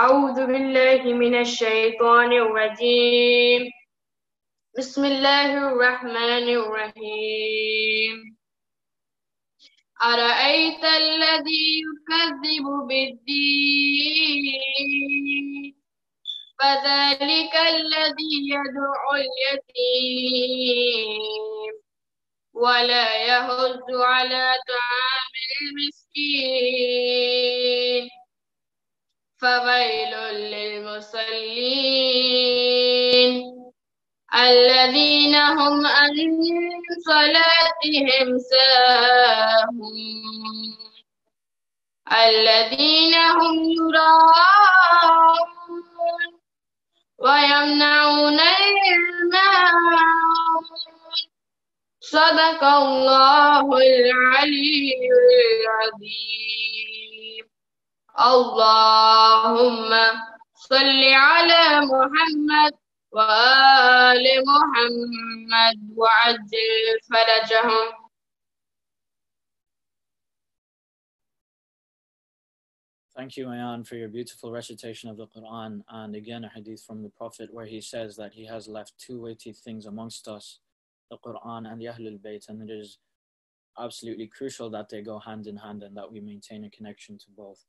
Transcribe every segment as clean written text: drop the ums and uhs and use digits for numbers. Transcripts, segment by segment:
أعوذ بالله من الشيطان الرجيم بسم الله الرحمن الرحيم أرأيت الذي يكذب بالدين فذلك الذي يدعو اليتيم ولا يحض على طعام المسكين فويل للمصلين الذين هم عن صلاتهم ساهون الذين هم يراءون ويمنعون الماعون صدق الله العلي العظيم اللهم صل على محمد وآل محمد وعجل فرجهم. Thank you, Ayan, for your beautiful recitation of the Quran, and again a hadith from the Prophet where he says that he has left two weighty things amongst us, the Quran and the Ahlul Bayt, and it is absolutely crucial that they go hand in hand and that we maintain a connection to both.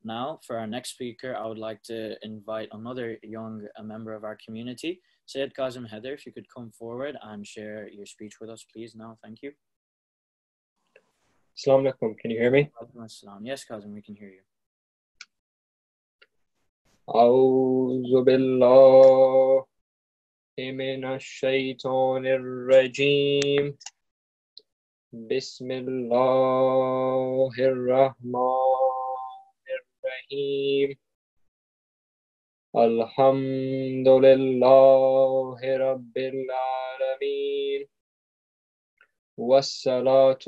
Now, for our next speaker, I would like to invite another young member of our community, Syed Kazim Haider. If you could come forward and share your speech with us, please. Now, thank you. Assalamu alaikum. Can you hear me? Yes, Kazim, we can hear you. أعوذ بالله من الشيطان الرجيم بسم الله الرحمن الرحيم الحمد لله رب العالمين والصلاة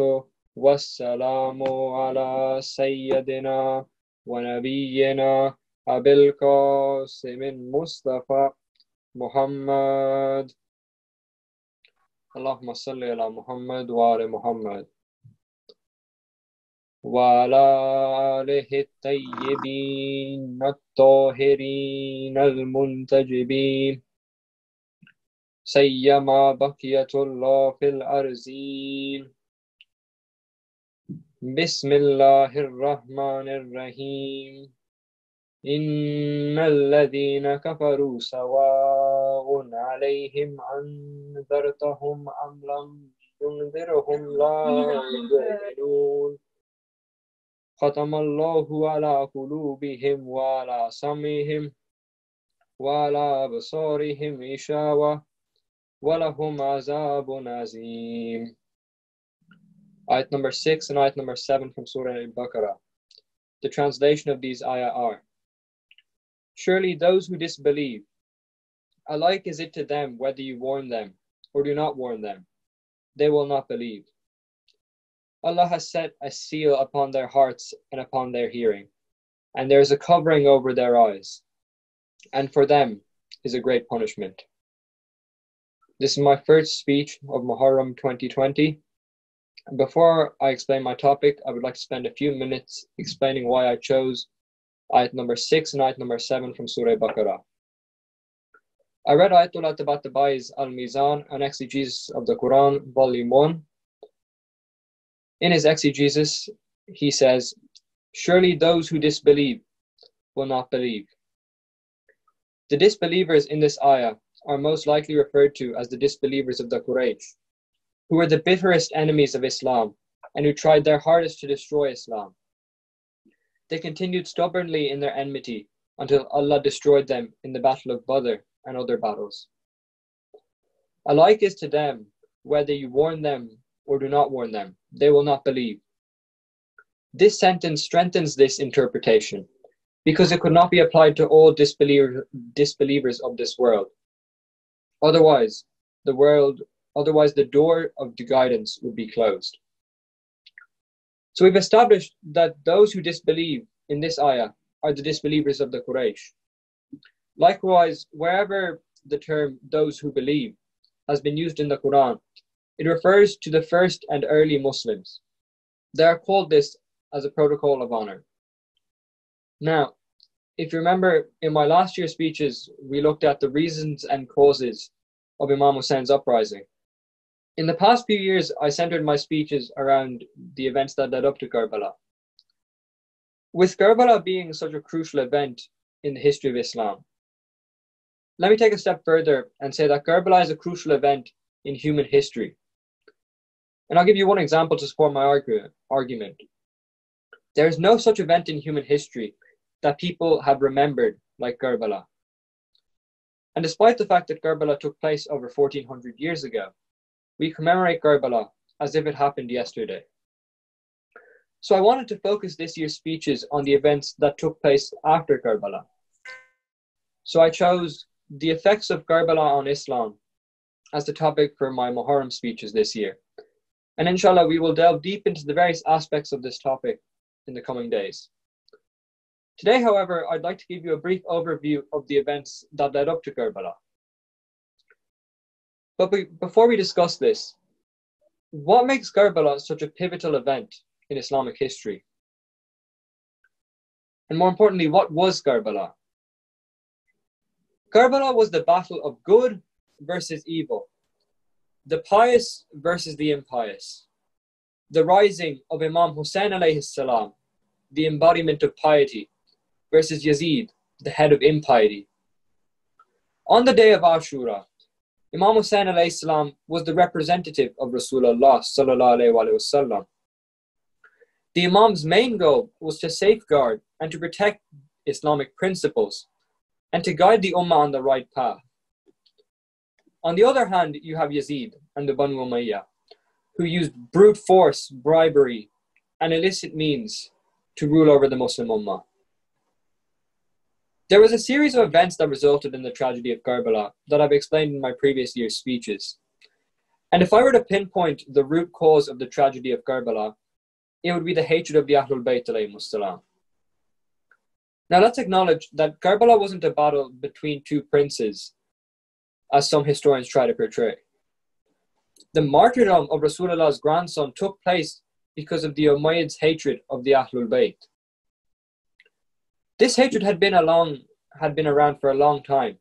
والسلام على سيدنا ونبينا أبي القاسم المصطفى محمد اللهم صل على محمد وآل محمد وعلى آله الطيبين الطاهرين المنتجبين سيما بقية الله في الأرضين بسم الله الرحمن الرحيم إن الذين كفروا سواء عليهم أنذرتهم أم لم تنذرهم لا يؤمنون ختم الله على قلوبهم وعلى سمعهم وعلى أبصارهم غشاوة ولهم عذاب عظيم. Ayat number 6 and ayat number 7 from Surah Al-Baqarah. The translation of these ayah are: Surely those who disbelieve, alike is it to them whether you warn them or do not warn them, they will not believe. Allah has set a seal upon their hearts and upon their hearing, and there is a covering over their eyes, and for them is a great punishment. This is my first speech of Muharram 2020. And before I explain my topic, I would like to spend a few minutes explaining why I chose ayat number 6 and ayat number 7 from Surah Baqarah. I read Ayatul At-Tabattabai's Al-Mizan, an exegesis of the Quran, volume 1. In his exegesis, he says, Surely those who disbelieve will not believe. The disbelievers in this ayah are most likely referred to as the disbelievers of the Quraysh, who were the bitterest enemies of Islam and who tried their hardest to destroy Islam. They continued stubbornly in their enmity until Allah destroyed them in the Battle of Badr and other battles. Alike is to them whether you warn them or do not warn them, they will not believe. This sentence strengthens this interpretation because it could not be applied to all disbelievers of this world. Otherwise, the door of the guidance would be closed. So we've established that those who disbelieve in this ayah are the disbelievers of the Quraysh. Likewise, wherever the term those who believe has been used in the Quran, it refers to the first and early Muslims. They are called this as a protocol of honor. Now, if you remember, in my last year's speeches, we looked at the reasons and causes of Imam Hussein's uprising. In the past few years, I centered my speeches around the events that led up to Karbala. With Karbala being such a crucial event in the history of Islam, let me take a step further and say that Karbala is a crucial event in human history. And I'll give you one example to support my argument. There is no such event in human history that people have remembered like Karbala. And despite the fact that Karbala took place over 1400 years ago, we commemorate Karbala as if it happened yesterday. So I wanted to focus this year's speeches on the events that took place after Karbala. So I chose the effects of Karbala on Islam as the topic for my Muharram speeches this year. And inshallah, we will delve deep into the various aspects of this topic in the coming days. Today, however, I'd like to give you a brief overview of the events that led up to Karbala. But before we discuss this, what makes Karbala such a pivotal event in Islamic history? And more importantly, what was Karbala? Karbala was the battle of good versus evil, the pious versus the impious, the rising of Imam Hussein alayhi salam, the embodiment of piety, versus Yazid, the head of impiety. On the day of Ashura, Imam Hussein alayhi salam was the representative of Rasulullah sallallahu alayhi wasallam. The Imam's main goal was to safeguard and to protect Islamic principles and to guide the Ummah on the right path. On the other hand, you have Yazid and the Banu Umayyah, who used brute force, bribery, and illicit means to rule over the Muslim Ummah. There was a series of events that resulted in the tragedy of Karbala that I've explained in my previous year's speeches. And if I were to pinpoint the root cause of the tragedy of Karbala, it would be the hatred of the Ahlul Bayt alayhimus salam. Now let's acknowledge that Karbala wasn't a battle between two princes, as some historians try to portray. The martyrdom of Rasulullah's grandson took place because of the Umayyads' hatred of the Ahlul Bayt. This hatred had been around for a long time,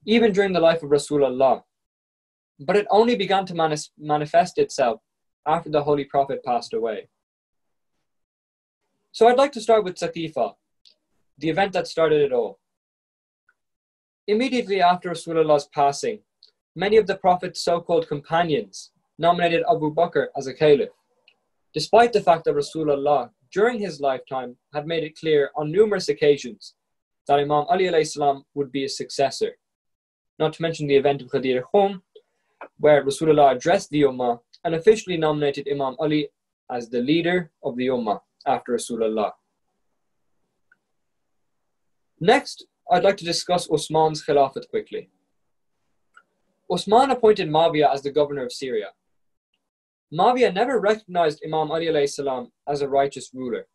even during the life of Rasulullah, but it only began to manifest itself after the Holy Prophet passed away. So I'd like to start with Saqifa, the event that started it all. Immediately after Rasulullah's passing, many of the Prophet's so-called companions nominated Abu Bakr as a caliph, despite the fact that Rasulullah, during his lifetime, had made it clear on numerous occasions that Imam Ali alayhi salam would be his successor. Not to mention the event of Ghadir Khum, where Rasulullah addressed the Ummah and officially nominated Imam Ali as the leader of the Ummah after Rasulullah. Next, I'd like to discuss Osman's Khilafat quickly. Osman appointed Muawiyah as the governor of Syria. Muawiyah never recognized Imam Ali alayhi salam as a righteous ruler,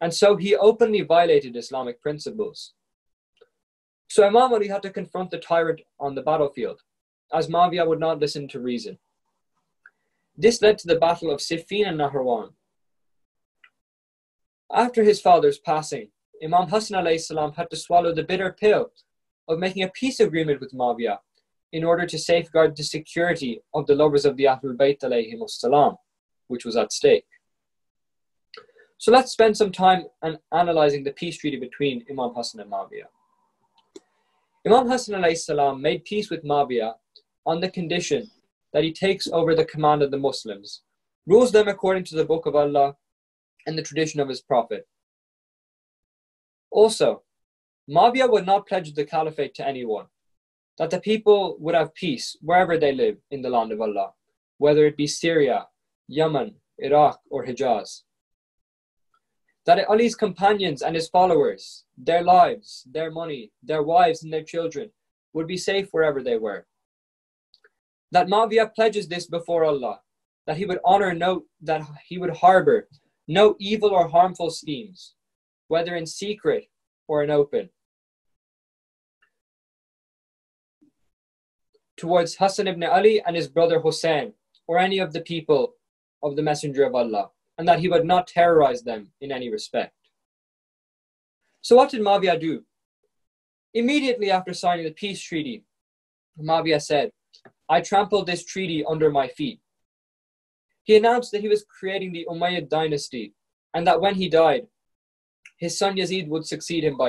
and so he openly violated Islamic principles. So Imam Ali had to confront the tyrant on the battlefield, as Muawiyah would not listen to reason. This led to the battle of Siffin and Nahrawan. After his father's passing, Imam Hassan alayhi salam had to swallow the bitter pill of making a peace agreement with Muawiyah in order to safeguard the security of the lovers of the Ahlul Bayt alayhimus salam, which was at stake. So let's spend some time analyzing the peace treaty between Imam Hassan and Muawiyah. Imam Hassan alayhi salam made peace with Muawiyah on the condition that he takes over the command of the Muslims, rules them according to the Book of Allah and the tradition of his Prophet. Also, Muawiyah would not pledge the caliphate to anyone, that the people would have peace wherever they live in the land of Allah, whether it be Syria, Yemen, Iraq, or Hijaz. That Ali's companions and his followers, their lives, their money, their wives and their children would be safe wherever they were. That Muawiyah pledges this before Allah, that he would harbor no evil or harmful schemes, whether in secret or in open, towards Hassan ibn Ali and his brother Hussein, or any of the people of the Messenger of Allah, and that he would not terrorize them in any respect. So what did Muawiyah do? Immediately after signing the peace treaty, Muawiyah said, I trampled this treaty under my feet. He announced that he was creating the Umayyad dynasty and that when he died, his son Yazid would succeed him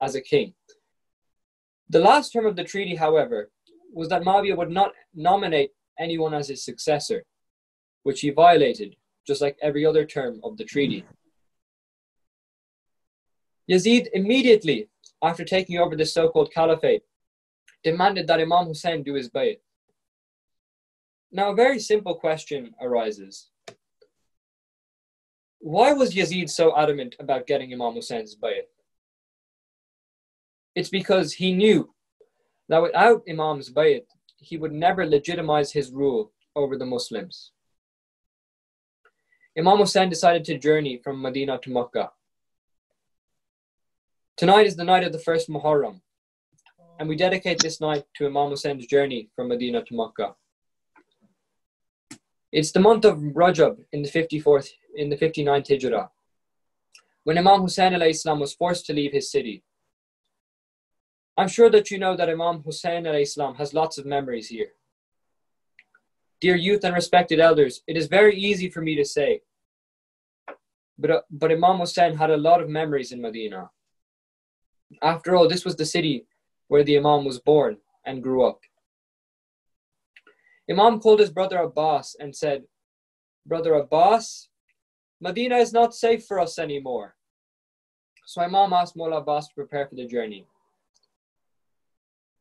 as a king. The last term of the treaty, however, was that Muawiyah would not nominate anyone as his successor, which he violated, just like every other term of the treaty. Yazid immediately, after taking over the so-called caliphate, demanded that Imam Hussein do his bay'at. Now a very simple question arises. Why was Yazid so adamant about getting Imam Hussein's bay'at? It's because he knew that without Imam's bay'at, he would never legitimize his rule over the Muslims. Imam Hussein decided to journey from Medina to Makkah. Tonight is the night of the first Muharram, and we dedicate this night to Imam Hussein's journey from Medina to Makkah. It's the month of Rajab in the 59th Hijrah, when Imam Hussein alayhi salam was forced to leave his city. I'm sure that you know that Imam Hussein alayhi salam has lots of memories here. Dear youth and respected elders, it is very easy for me to say, but Imam Hussein had a lot of memories in Medina. After all, this was the city where the Imam was born and grew up. Imam called his brother Abbas and said, Brother Abbas, Medina is not safe for us anymore. So Imam asked Mullah Abbas to prepare for the journey.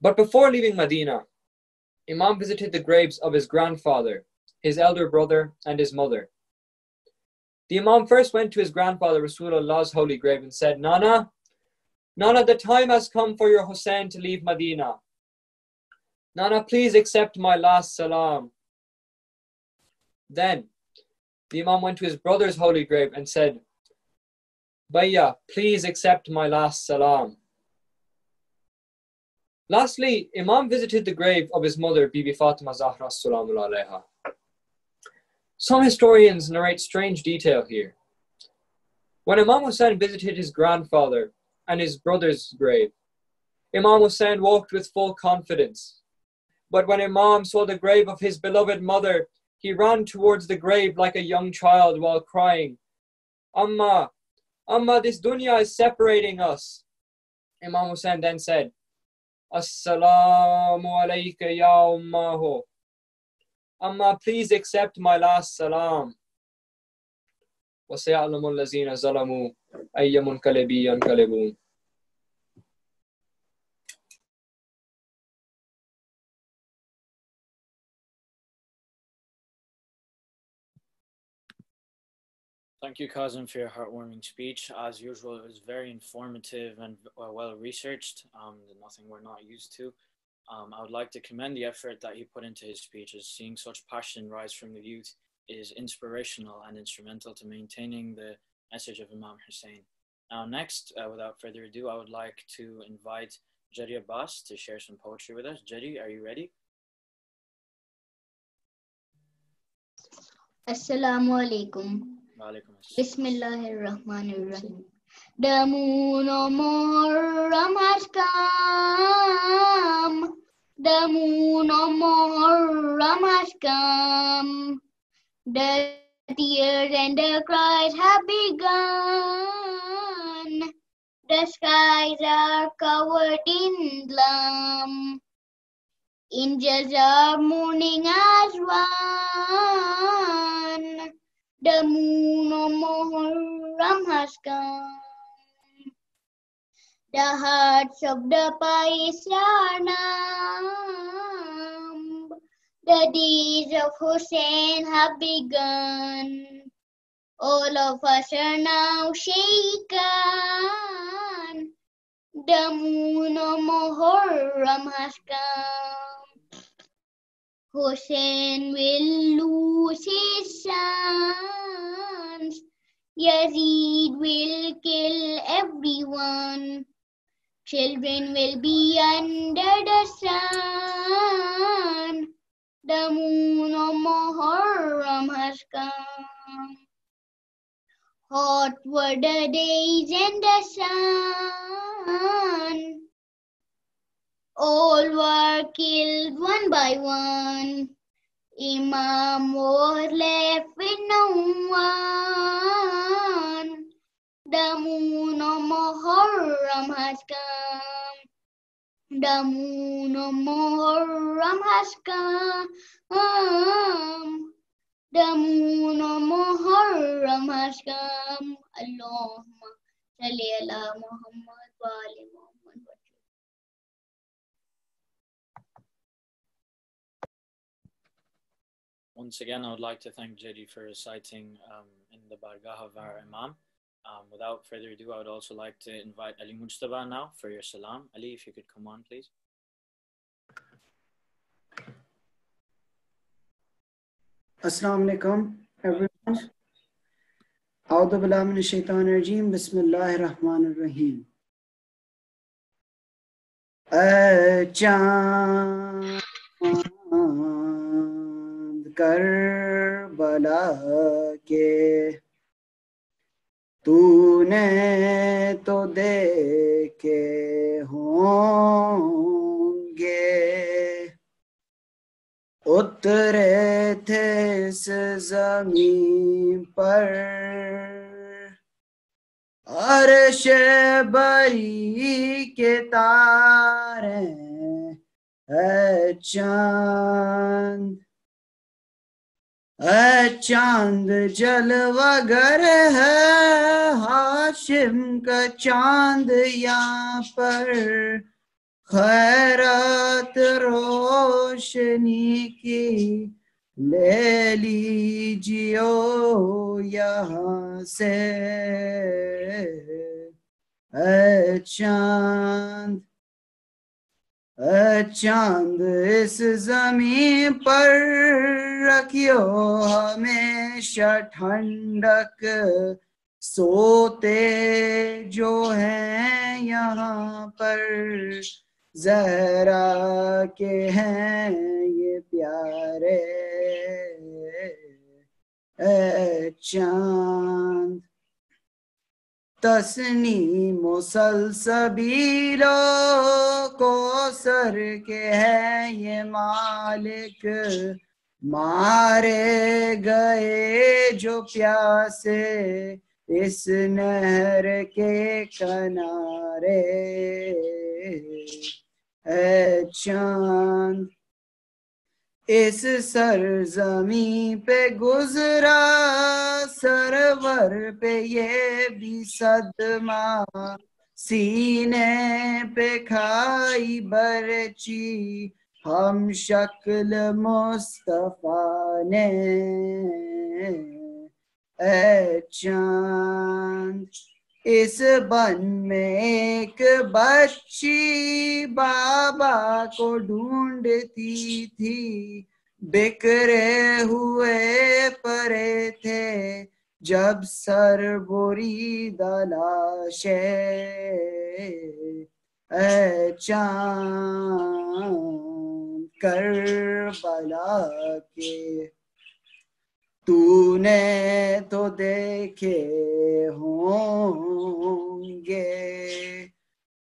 But before leaving Medina, Imam visited the graves of his grandfather, his elder brother, and his mother. The Imam first went to his grandfather Rasulullah's holy grave and said, Nana, the time has come for your Hussein to leave Medina. Nana, please accept my last salam. Then the Imam went to his brother's holy grave and said, Bhaiya, please accept my last salam. Lastly, Imam visited the grave of his mother, Bibi Fatima Zahra Salamul Alayha. Some historians narrate strange detail here. When Imam Hussein visited his grandfather and his brother's grave, Imam Hussein walked with full confidence. But when Imam saw the grave of his beloved mother, he ran towards the grave like a young child while crying, Amma, this dunya is separating us. Imam Hussein then said, Assalamu alayka ya ummahu. Amma, please accept my last salam. وَسَيَعْلَمُ الَّذِينَ ظَلَمُوا أَيَّ مُنْقَلِبٍ يَنْقَلِبُونَ. Thank you, Kazim, for your heartwarming speech. As usual, it was very informative and well researched, nothing we're not used to. I would like to commend the effort that he put into his speech, as seeing such passion rise from the youth is inspirational and instrumental to maintaining the message of Imam Hussein. Now next, without further ado, I would like to invite Jari Abbas to share some poetry with us. Jari, are you ready? Assalamu alaikum. Bismillahirrahmanirrahim. The moon of Muharram has come. The moon of Muharram has come. The tears and the cries have begun. The skies are covered in gloom. Angels are mourning as one. The moon of Muharram has come. The hearts of the pious are numb. The days of Hussein have begun. All of us are now shaken. The moon of Muharram has come. Hussein will lose his sons. Yazid will kill everyone. Children will be under the sun. The moon of Muharram has come. Hot were the days and the sun. All were killed one by one. Imam was left with no one. The moon of Muharram has come. The moon of Muharram has come. The moon of Muharram has come. Allahumma salli ala Muhammad wa ali Muhammad. Once again, I would like to thank Jedi for reciting in the Bargah of our Imam. Without further ado, I would also like to invite Ali Mujtaba now for your salam. Ali, if you could come on, please. Assalamu alaikum, everyone. A'udhu billahi minash shaitanir rajeem. Bismillahir rahmanir rahim. Chand Karbala ke तूने तो देखे होंगे उतरे थे इस ज़मीन पर अर्श बरी के तारे है चांद चांद जलवागर है हाशिम का चांद यहाँ पर खैरात रोशनी की ले लीजियो यहाँ से चांद चांद इस जमीन पर रखियो हमेशा ठंडक सोते जो हैं यहाँ पर ज़हरा के हैं ये प्यारे चांद तस्नी मुसलसबीलो कोसर के है ये मालिक मारे गए जो प्यासे इस नहर के किनारे चांद इस सरजमी पे गुजरा सरवर पे ये भी सदमा सीने पे खाई बरची हम शक्ल मुस्तफा ने चांद इस बन में एक बच्ची बाबा को ढूंढती थी बिखरे हुए परे थे जब सर बोरी दलाशे चांद करबला के तूने तो देखे होंगे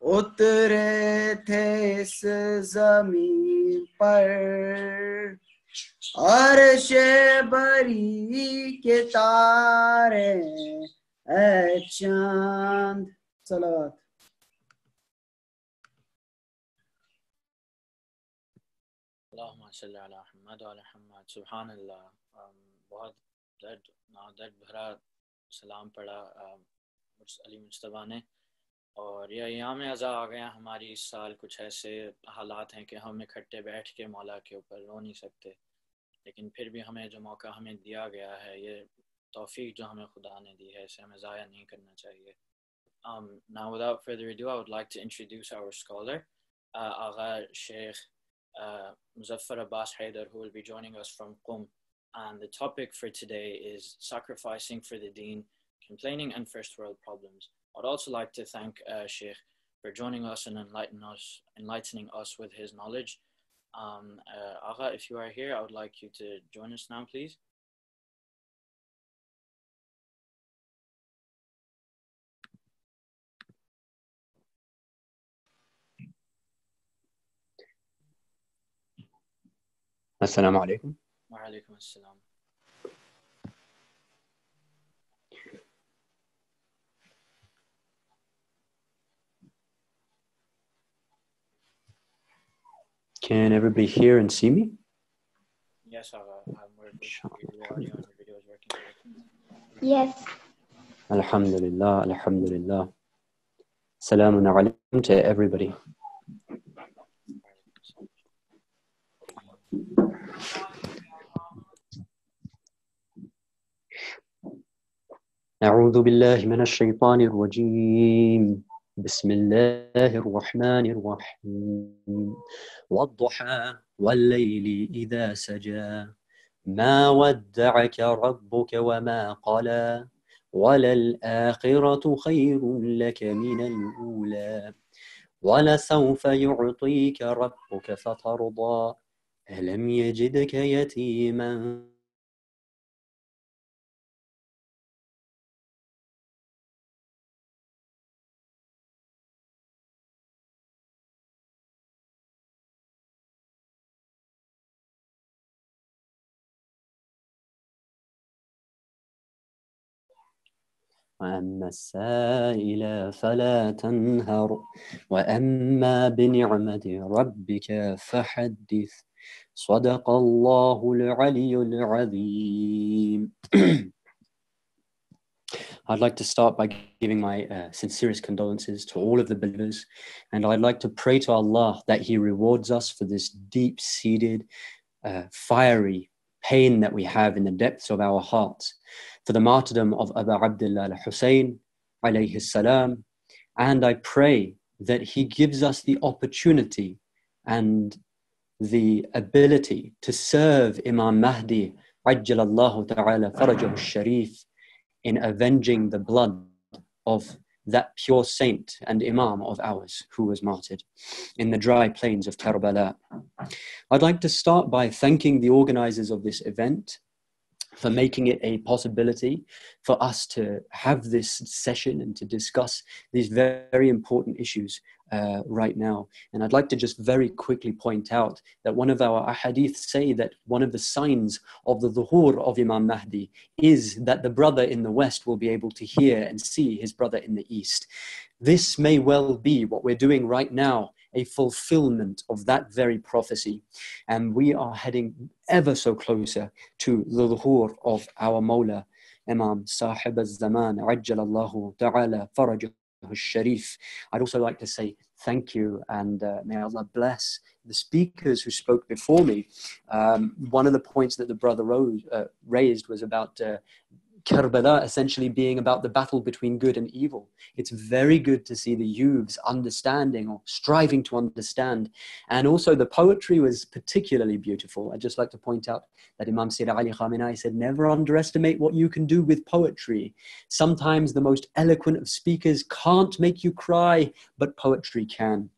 उतरे थे इस जमीन पर अर्श बरी के तारे चांद सलावत Allahumma salli ala Muhammad wa ala Muhammad. Subhanallah. बहुत दर्द भरा सलाम पढ़ा अली मुज्तबा ने और यह यहाँ में अज़ा आ गया हमारी इस साल कुछ ऐसे हालात हैं कि हम इकट्ठे बैठ के मौला के ऊपर रो नहीं सकते लेकिन फिर भी हमें जो मौका हमें दिया गया है ये तौफीक जो हमें खुदा ने दी है इसे हमें ज़ाया नहीं करना चाहिए. Now without further ado I would like to introduce our scholar Agha Shaykh Muzaffer Hyder who will be joining us from Qum. And the topic for today is sacrificing for the Deen, complaining and first world problems. I'd also like to thank Shaykh for joining us and enlightening us with his knowledge. Agha, if you are here, I would like you to join us now, please. Assalamu alaikum. Wa alaikum assalam. Can everybody hear and see me? Yes, I'm working. Your audio and your video is working. Yes. Alhamdulillah, alhamdulillah. Salamun alaikum to everybody. أعوذ بالله من الشيطان الرجيم. بسم الله الرحمن الرحيم. والضحى والليل إذا سجى ما ودعك ربك وما قلى وللآخرة خير لك من الأولى ولسوف يعطيك ربك فترضى ألم يجدك يتيما وأما السائل فلا تنهر وأما بنعمة ربك فحدث صدق الله العلي العظيم. I'd like to start by giving my sincerest condolences to all of the believers, and I'd like to pray to Allah that He rewards us for this deep-seated, fiery pain that we have in the depths of our hearts, for the martyrdom of Abu Abdullah al-Hussein alayhi salam, and I pray that He gives us the opportunity and the ability to serve Imam Mahdi ajjalallahu ta'ala farajahu al-sharif in avenging the blood of that pure saint and Imam of ours who was martyred in the dry plains of Karbala. I'd like to start by thanking the organizers of this event for making it a possibility for us to have this session and to discuss these very important issues right now. And I'd like to just very quickly point out that one of our ahadith say that one of the signs of the dhuhur of Imam Mahdi is that the brother in the west will be able to hear and see his brother in the east. This may well be what we're doing right now, a fulfillment of that very prophecy. And we are heading ever so closer to the dhuhur of our Mawla, Imam Sahib al-Zaman, Ajjalallahu ta'ala farajahu al-Sharif. I'd also like to say thank you, and may Allah bless the speakers who spoke before me. One of the points that the brother raised was about Karbala essentially being about the battle between good and evil. It's very good to see the youths understanding or striving to understand. And also the poetry was particularly beautiful. I'd just like to point out that Imam Sayyid Ali Khamenei said, never underestimate what you can do with poetry. Sometimes the most eloquent of speakers can't make you cry, but poetry can.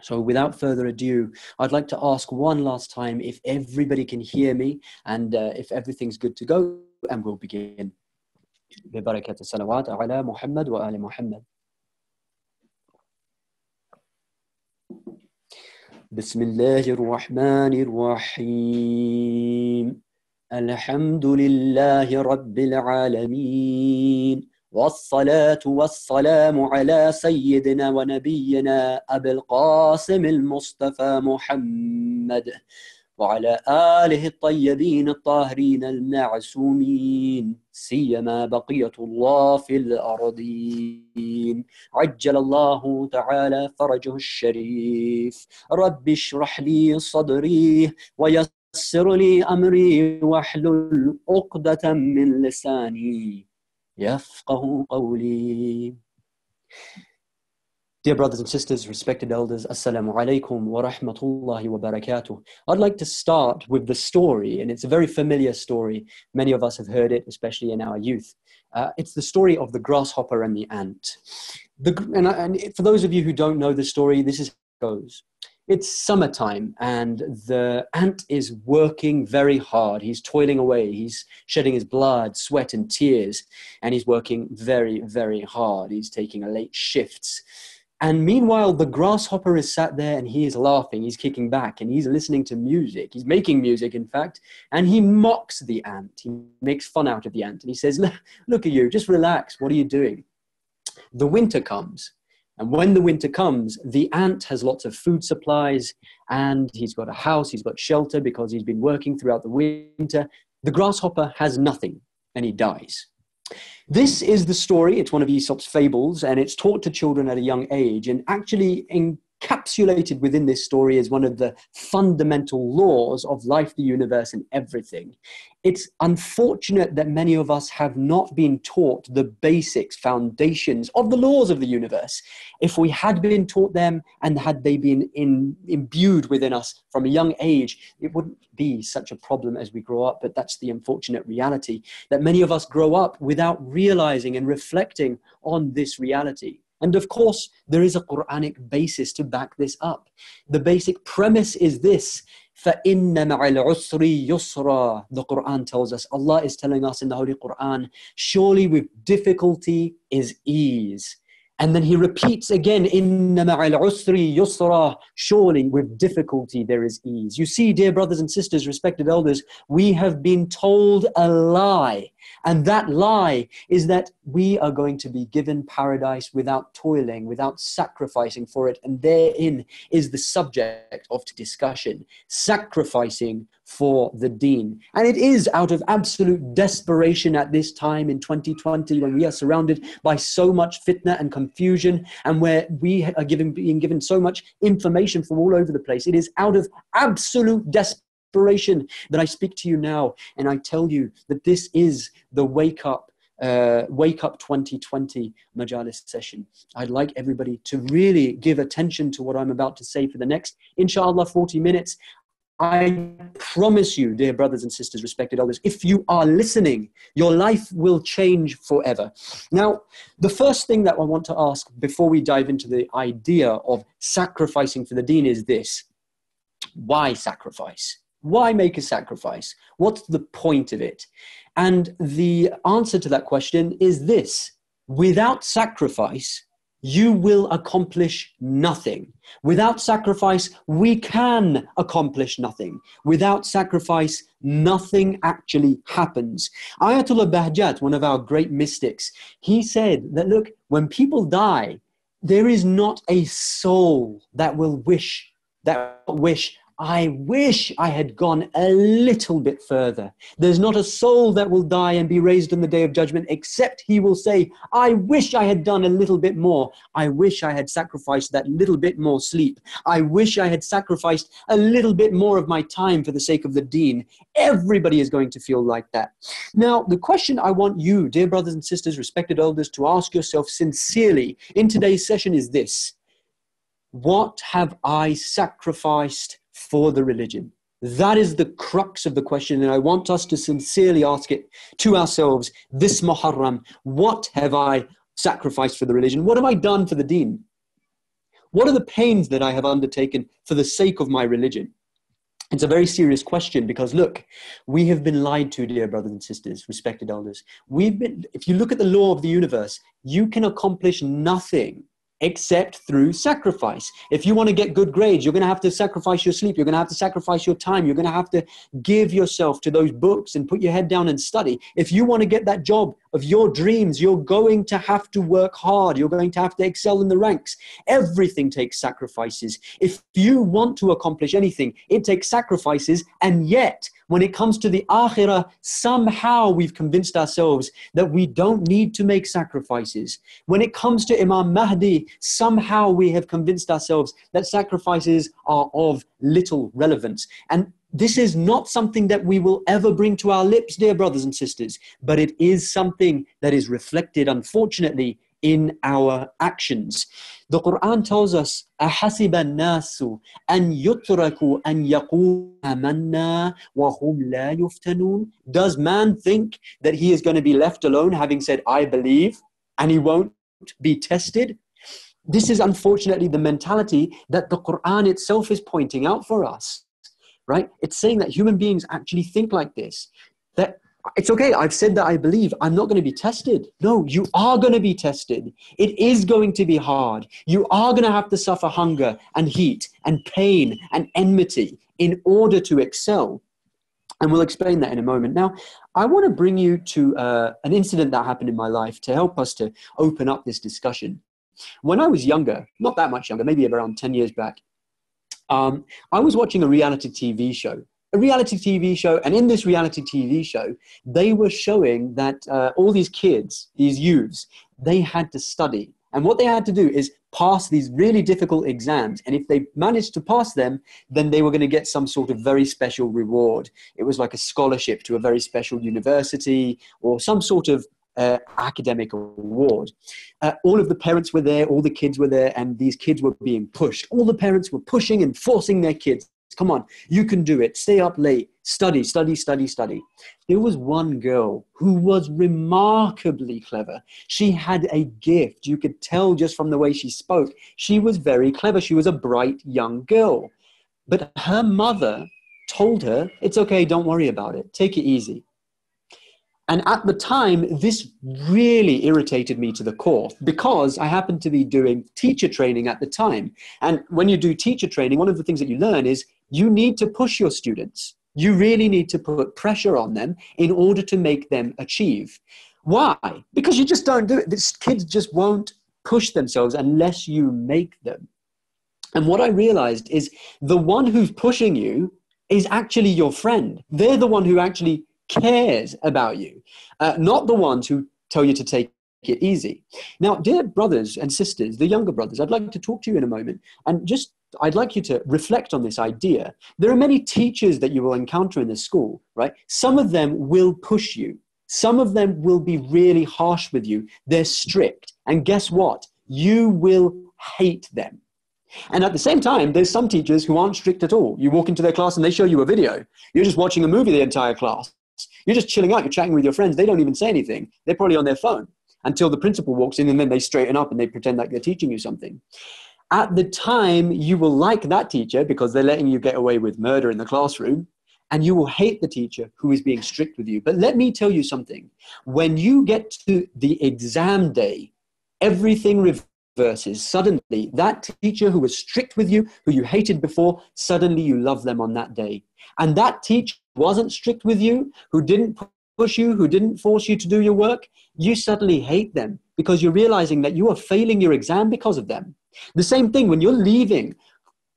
So without further ado, I'd like to ask one last time if everybody can hear me and if everything's good to go, and we'll begin. ببركة الصلوات على محمد وآل محمد. بسم الله الرحمن الرحيم. الحمد لله رب العالمين والصلاة والسلام على سيدنا ونبينا أبي القاسم المصطفى محمد وعلى آله الطيبين الطاهرين المعصومين سيما بقية الله في الأرضين عجل الله تعالى فرجه الشريف رب اشرح لي صدري ويسر لي أمري واحلل عقدة من لساني يفقه قولي. Dear brothers and sisters, respected elders, Assalamu alaikum wa rahmatullahi wa barakatuh. I'd like to start with the story, and it's a very familiar story. Many of us have heard it, especially in our youth. It's the story of the grasshopper and the ant. And for those of you who don't know the story, this is how it goes. It's summertime, and the ant is working very hard. He's toiling away. He's shedding his blood, sweat, and tears, and he's working very, very hard. He's taking late shifts. And meanwhile, the grasshopper is sat there and he is laughing, he's kicking back, and he's listening to music. He's making music, in fact, and he mocks the ant. He makes fun out of the ant. And he says, look at you, just relax. What are you doing? The winter comes. And when the winter comes, the ant has lots of food supplies, and he's got a house, he's got shelter because he's been working throughout the winter. The grasshopper has nothing, and he dies. This is the story. It's one of Aesop's fables, and it's taught to children at a young age. And actually encapsulated within this story is one of the fundamental laws of life, the universe, and everything. It's unfortunate that many of us have not been taught the basics, foundations of the laws of the universe. If we had been taught them and had they been imbued within us from a young age, it wouldn't be such a problem as we grow up. But that's the unfortunate reality, that many of us grow up without realizing and reflecting on this reality. And of course, there is a Quranic basis to back this up. The basic premise is this: فَإِنَّ مَعَ الْعُسْرِ يُسْرًا. The Quran tells us, Allah is telling us in the Holy Quran, surely with difficulty is ease. And then he repeats again, إِنَّ مَعَ الْعُسْرِ يُسْرًا. Surely with difficulty there is ease. You see, dear brothers and sisters, respected elders, we have been told a lie. And that lie is that we are going to be given paradise without toiling, without sacrificing for it. And therein is the subject of discussion, sacrificing for the Deen. And it is out of absolute desperation at this time in 2020, when we are surrounded by so much fitna and confusion, and where we are being given so much information from all over the place. It is out of absolute desperation that I speak to you now, and I tell you that this is the Wake Up 2020 Majalis session. I'd like everybody to really give attention to what I'm about to say for the next, inshallah, 40 minutes. I promise you, dear brothers and sisters, respected elders, if you are listening, your life will change forever. Now, the first thing that I want to ask before we dive into the idea of sacrificing for the Deen is this: why sacrifice? Why make a sacrifice? What's the point of it? And the answer to that question is this: without sacrifice, you will accomplish nothing. Without sacrifice, we can accomplish nothing. Without sacrifice, nothing actually happens. Ayatollah Bahjat, one of our great mystics, he said that, look, when people die, there is not a soul that will wish, I wish I had gone a little bit further. There's not a soul that will die and be raised on the Day of Judgment except he will say, I wish I had done a little bit more. I wish I had sacrificed that little bit more sleep. I wish I had sacrificed a little bit more of my time for the sake of the Deen. Everybody is going to feel like that. Now, the question I want you, dear brothers and sisters, respected elders, to ask yourself sincerely in today's session is this: what have I sacrificed for the religion? That is the crux of the question, and I want us to sincerely ask it to ourselves this Muharram. What have I sacrificed for the religion? What have I done for the Deen? What are the pains that I have undertaken for the sake of my religion? It's a very serious question because, look, we have been lied to, dear brothers and sisters, respected elders. If you look at the law of the universe, you can accomplish nothing except through sacrifice. If you want to get good grades, you're going to have to sacrifice your sleep. You're going to have to sacrifice your time. You're going to have to give yourself to those books and put your head down and study. If you want to get that job of your dreams, you're going to have to work hard. You're going to have to excel in the ranks. Everything takes sacrifices. If you want to accomplish anything, it takes sacrifices. And yet, when it comes to the akhirah, somehow we've convinced ourselves that we don't need to make sacrifices. When it comes to Imam Mahdi, somehow we have convinced ourselves that sacrifices are of little relevance. And this is not something that we will ever bring to our lips, dear brothers and sisters, but it is something that is reflected, unfortunately, in our actions. The Quran tells us, أَحَسِبَ النَّاسُ أَن يُتْرَكُوا أَن يَقُولُوا آمَنَّا وَهُمْ لَا يُفْتَنُونَ. Does man think that he is going to be left alone having said, I believe, and he won't be tested? This is unfortunately the mentality that the Quran itself is pointing out for us, right? It's saying that human beings actually think like this, that it's okay. I've said that I believe. I'm not going to be tested. No, you are going to be tested. It is going to be hard. You are going to have to suffer hunger and heat and pain and enmity in order to excel. And we'll explain that in a moment. Now, I want to bring you to an incident that happened in my life to help us to open up this discussion. When I was younger, not that much younger, maybe around 10 years back, I was watching a reality TV show. And in this reality TV show, they were showing that all these kids, these youths, they had to study. And what they had to do is pass these really difficult exams. And if they managed to pass them, then they were going to get some sort of very special reward. It was like a scholarship to a very special university or some sort of academic award. All of the parents were there, all the kids were there, and these kids were being pushed. All the parents were pushing and forcing their kids. Come on, you can do it. Stay up late. Study, study, study, study. There was one girl who was remarkably clever. She had a gift. You could tell just from the way she spoke. She was very clever. She was a bright young girl. But her mother told her, it's okay, don't worry about it. Take it easy. And at the time, this really irritated me to the core because I happened to be doing teacher training at the time. And when you do teacher training, one of the things that you learn is you need to push your students. You really need to put pressure on them in order to make them achieve. Why? Because you just don't do it. These kids just won't push themselves unless you make them. And what I realized is the one who's pushing you is actually your friend. They're the one who actually cares about you, not the ones who tell you to take it easy. Now, dear brothers and sisters, the younger brothers, I'd like to talk to you in a moment, and I'd like you to reflect on this idea. There are many teachers that you will encounter in the school, right? Some of them will push you. Some of them will be really harsh with you. They're strict. And guess what? You will hate them. And at the same time, there's some teachers who aren't strict at all. You walk into their class and they show you a video. You're just watching a movie the entire class. You're just chilling out. You're chatting with your friends. They don't even say anything. They're probably on their phone until the principal walks in, and then they straighten up and they pretend like they're teaching you something. At the time, you will like that teacher because they're letting you get away with murder in the classroom, and you will hate the teacher who is being strict with you. But let me tell you something. When you get to the exam day, everything reverses. Suddenly, that teacher who was strict with you, who you hated before, suddenly you love them on that day. And that teacher wasn't strict with you, who didn't push you, who didn't force you to do your work, you suddenly hate them because you're realizing that you are failing your exam because of them. The same thing when you're leaving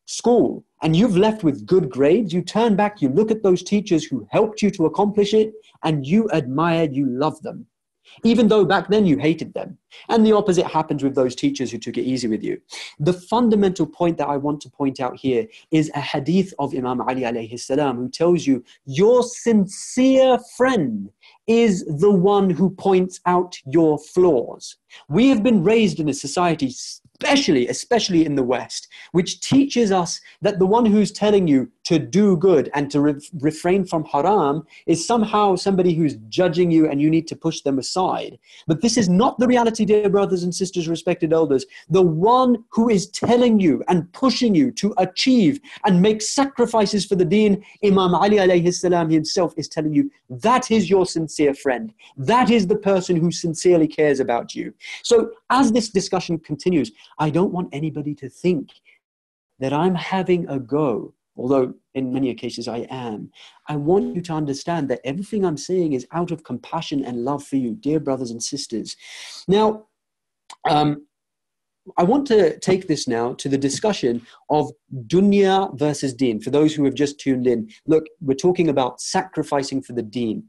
school and you've left with good grades, you turn back, you look at those teachers who helped you to accomplish it, and you admire, you love them, even though back then you hated them. And the opposite happens with those teachers who took it easy with you. The fundamental point that I want to point out here is a hadith of Imam Ali alayhi salam, who tells you your sincere friend is the one who points out your flaws. We have been raised in a society, especially in the West, which teaches us that the one who's telling you to do good and to refrain from haram is somehow somebody who's judging you and you need to push them aside. But this is not the reality, dear brothers and sisters, respected elders. The one who is telling you and pushing you to achieve and make sacrifices for the deen, Imam Ali alayhi salam himself is telling you that is your sincere friend. That is the person who sincerely cares about you. So as this discussion continues, I don't want anybody to think that I'm having a go, although in many cases I am. I want you to understand that everything I'm saying is out of compassion and love for you, dear brothers and sisters. Now, I want to take this now to the discussion of dunya versus deen. For those who have just tuned in, look, we're talking about sacrificing for the deen.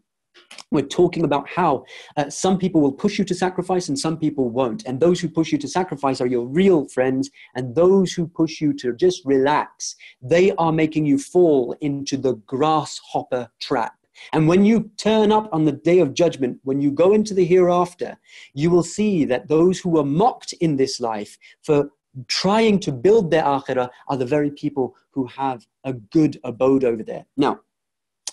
We're talking about how some people will push you to sacrifice and some people won't. And those who push you to sacrifice are your real friends. And those who push you to just relax, they are making you fall into the grasshopper trap. And when you turn up on the day of judgment, when you go into the hereafter, you will see that those who were mocked in this life for trying to build their akhirah are the very people who have a good abode over there. Now,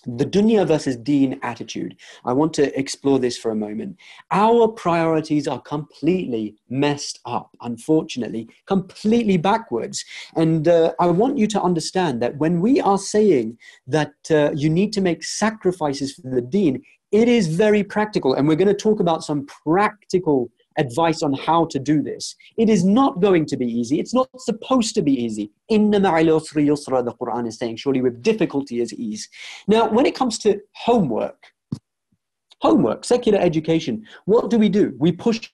the dunya versus deen attitude. I want to explore this for a moment. Our priorities are completely messed up, unfortunately, completely backwards. And I want you to understand that when we are saying that you need to make sacrifices for the deen, it is very practical. And we're going to talk about some practical advice on how to do this. It is not going to be easy. It's not supposed to be easy. Inna ma'al usri yusra, the Quran is saying, surely with difficulty is ease. Now, when it comes to homework, secular education, what do? We push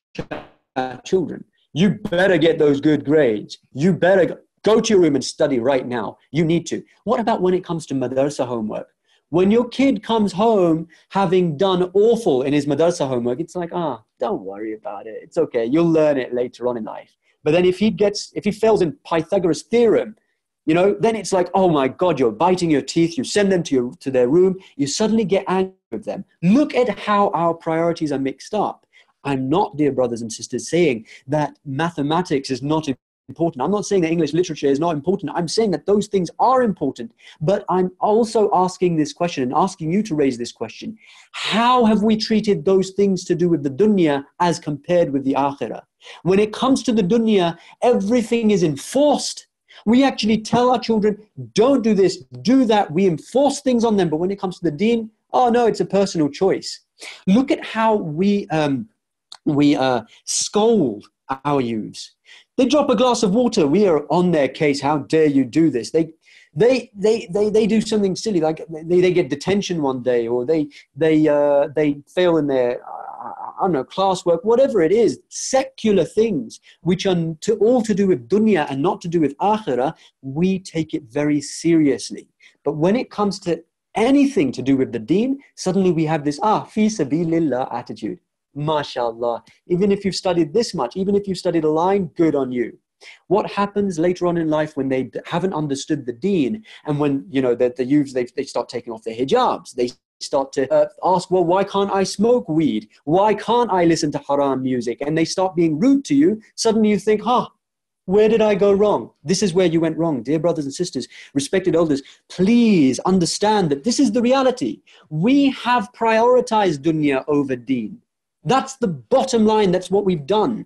our children. You better get those good grades. You better go to your room and study right now. You need to. What about when it comes to madrasa homework? When your kid comes home having done awful in his madrasa homework, it's like, don't worry about it. It's okay. You'll learn it later on in life. But then if he fails in Pythagoras' theorem, then it's like, oh my God, you're biting your teeth. You send them to their room. You suddenly get angry with them. Look at how our priorities are mixed up. I'm not, dear brothers and sisters, saying that mathematics is not important. I'm not saying that English literature is not important. I'm saying that those things are important. But I'm also asking this question and asking you to raise this question. How have we treated those things to do with the dunya as compared with the akhirah? When it comes to the dunya, everything is enforced. We actually tell our children, don't do this, do that. We enforce things on them. But when it comes to the deen, oh no, it's a personal choice. Look at how we scold our youths. They drop a glass of water. We are on their case. How dare you do this? They do something silly, like they get detention one day, or they fail in their classwork, whatever it is, secular things which are all to do with dunya and not to do with akhirah. We take it very seriously. But when it comes to anything to do with the deen, suddenly we have this fi sabilillah attitude. MashaAllah, even if you've studied this much, even if you've studied a line, good on you. What happens later on in life when they haven't understood the deen, and when the youths they start taking off their hijabs, they start to ask, well, why can't I smoke weed? Why can't I listen to haram music? And they start being rude to you. Suddenly you think, where did I go wrong? This is where you went wrong. Dear brothers and sisters, respected elders, please understand that this is the reality. We have prioritized dunya over deen. That's the bottom line. That's what we've done.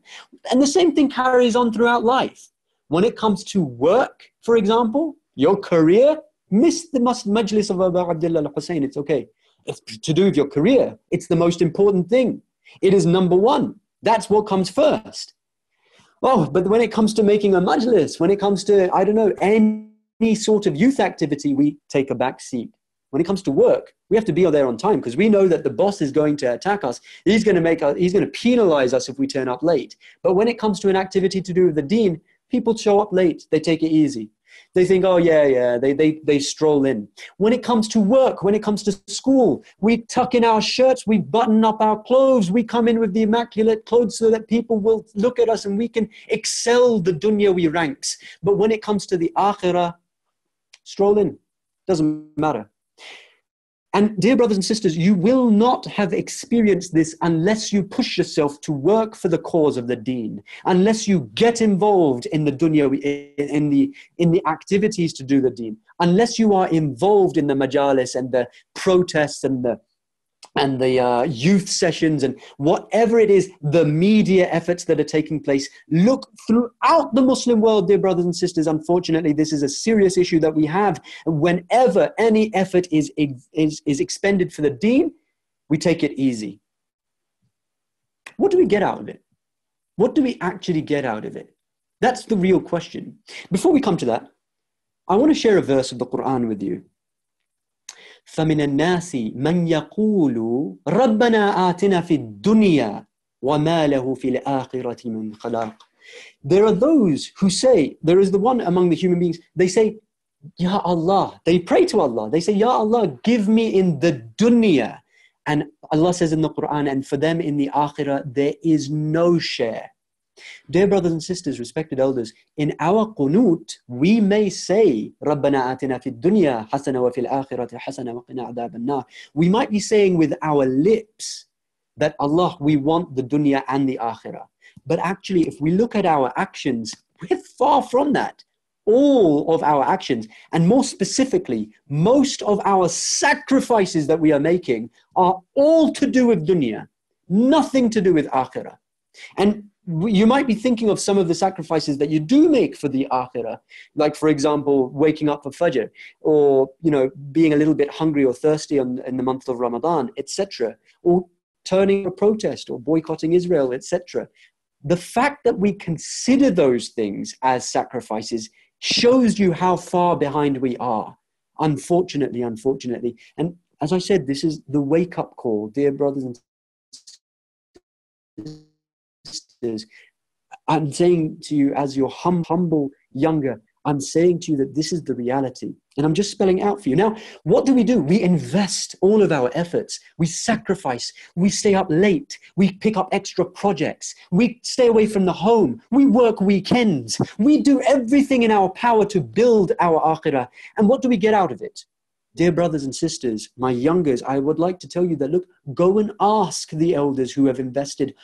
And the same thing carries on throughout life. When it comes to work, for example, your career, miss the majlis of Abu Abdullah al-Hussein. It's okay. It's to do with your career. It's the most important thing. It is number one. That's what comes first. Oh, but when it comes to making a majlis, when it comes to, any sort of youth activity, we take a back seat. When it comes to work, we have to be there on time because we know that the boss is going to attack us. He's going to penalize us if we turn up late. But when it comes to an activity to do with the deen, people show up late. They take it easy. They think, they stroll in. When it comes to work, when it comes to school, we tuck in our shirts, we button up our clothes, we come in with the immaculate clothes so that people will look at us and we can excel the dunyawi ranks. But when it comes to the akhirah, stroll in. Doesn't matter. And dear brothers and sisters, you will not have experienced this unless you push yourself to work for the cause of the deen, unless you get involved in the dunya, in the activities to do the deen, unless you are involved in the majalis and the protests and the youth sessions and whatever it is, the media efforts that are taking place. Look throughout the Muslim world, dear brothers and sisters. Unfortunately, this is a serious issue that we have. Whenever any effort is expended for the deen, we take it easy. What do we get out of it? What do we actually get out of it? That's the real question. Before we come to that, I want to share a verse of the Quran with you. فَمِنَ النَّاسِ مَنْ يَقُولُ رَبَّنَا آتِنَا فِي الدُّنْيَا وَمَا لَهُ فِي الْآخِرَةِ مِنْ خَلَاقٍ. There are those who say, there is the one among the human beings, they say, Ya Allah, they pray to Allah, they say, Ya Allah, give me in the dunya. And Allah says in the Quran, and for them in the akhirah, there is no share. Dear brothers and sisters, respected elders, in our qunut, we may say, رَبَّنَا آتِنَا فِي الدُّنْيَا حَسَنَ وَفِي الْآخِرَةِ حَسَنَ وَقِنَا عَذَابَ النَّارِ. We might be saying with our lips that Allah, we want the dunya and the akhirah. But actually, if we look at our actions, we're far from that. all of our actions, and more specifically, most of our sacrifices that we are making are all to do with dunya, nothing to do with akhirah. And you might be thinking of some of the sacrifices that you do make for the akhirah, like, for example, waking up for Fajr, or, being a little bit hungry or thirsty in the month of Ramadan, etc., or turning a protest or boycotting Israel, etc. The fact that we consider those things as sacrifices shows you how far behind we are, unfortunately. And as I said, this is the wake-up call, dear brothers and sisters. I'm saying to you, as your humble younger, I'm saying to you that this is the reality. And I'm just spelling out for you. Now, what do? We invest all of our efforts. We sacrifice. We stay up late. We pick up extra projects. We stay away from the home. We work weekends. We do everything in our power to build our akhirah. And what do we get out of it? Dear brothers and sisters, my youngers, I would like to tell you that, look, go and ask the elders who have invested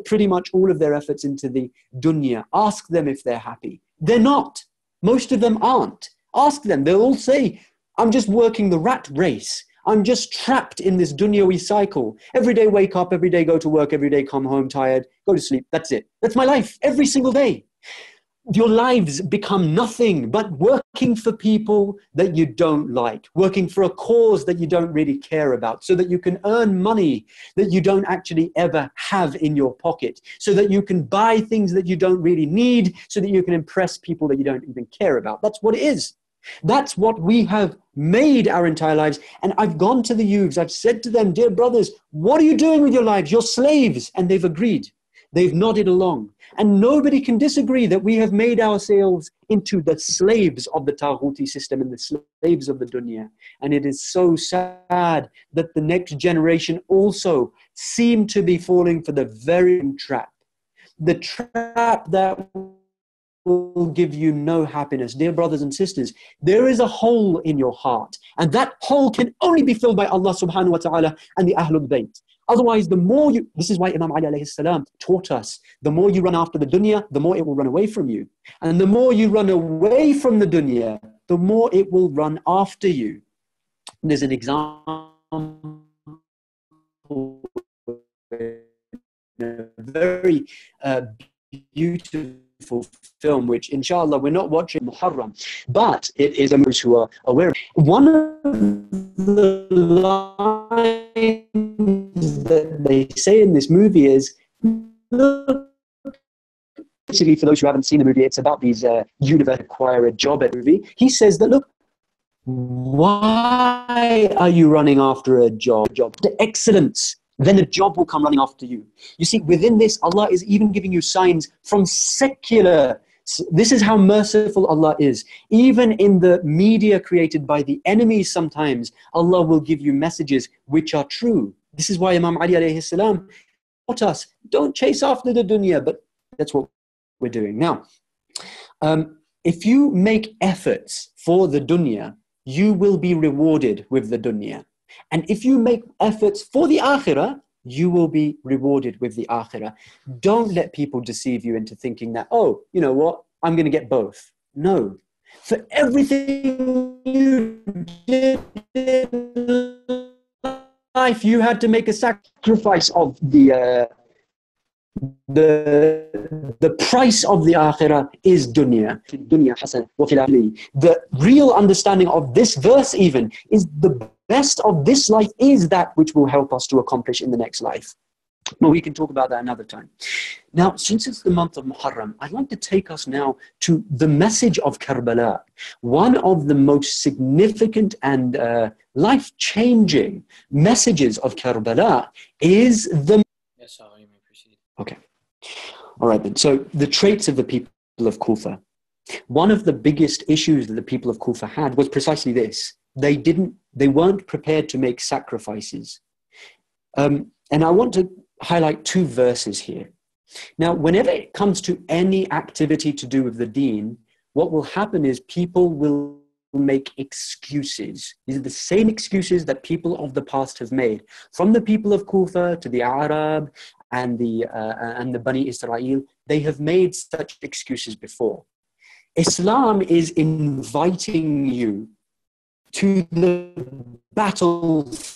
pretty much all of their efforts into the dunya. Ask them if they're happy. They're not. Most of them aren't. Ask them. They'll all say, I'm just working the rat race. I'm just trapped in this dunyawi cycle. Every day wake up, every day go to work, every day come home tired, go to sleep. That's it. That's my life every single day. Your lives become nothing but working for people that you don't like, working for a cause that you don't really care about, so that you can earn money that you don't actually ever have in your pocket, so that you can buy things that you don't really need, so that you can impress people that you don't even care about. That's what it is. That's what we have made our entire lives. And I've gone to the youths, I've said to them, dear brothers, what are you doing with your lives? You're slaves. And they've agreed. They've nodded along. And nobody can disagree that we have made ourselves into the slaves of the Taghuti system and the slaves of the dunya. And it is so sad that the next generation also seem to be falling for the very trap. The trap that will give you no happiness. Dear brothers and sisters, there is a hole in your heart. And that hole can only be filled by Allah subhanahu wa ta'ala and the Ahlul Bayt. Otherwise, this is why Imam Ali alayhi salam taught us, the more you run after the dunya, the more it will run away from you. And the more you run away from the dunya, the more it will run after you. There's an example, a very beautiful film, which inshallah we're not watching Muharram, but it is those who are aware. One of the lines that they say in this movie is, look, basically for those who haven't seen the movie, it's about these university acquire a job at movie. He says that, look, why are you running after a job? The excellence. Then the job will come running after you. You see, within this, Allah is even giving you signs from secular. This is how merciful Allah is. Even in the media created by the enemies sometimes, Allah will give you messages which are true. This is why Imam Ali alayhi salam taught us, don't chase after the dunya, but that's what we're doing. Now, if you make efforts for the dunya, you will be rewarded with the dunya. And if you make efforts for the akhirah, you will be rewarded with the akhirah. Don't let people deceive you into thinking that, oh, you know what, I'm going to get both. No. For everything you did in life, you had to make a sacrifice of the price of the akhirah is dunya. The real understanding of this verse even is the best of this life is that which will help us to accomplish in the next life. But we can talk about that another time. Now, since it's the month of Muharram, I'd like to take us now to the message of Karbala. One of the most significant and life-changing messages of Karbala is the... Yes, sir, you may proceed. Okay. All right then. So the traits of the people of Kufa. One of the biggest issues that the people of Kufa had was precisely this. They weren't prepared to make sacrifices. And I want to highlight two verses here. Now, whenever it comes to any activity to do with the Deen, what will happen is people will make excuses. These are the same excuses that people of the past have made. From the people of Kufa to the Arab and the Bani Israel, they have made such excuses before. Islam is inviting you to the battlefield,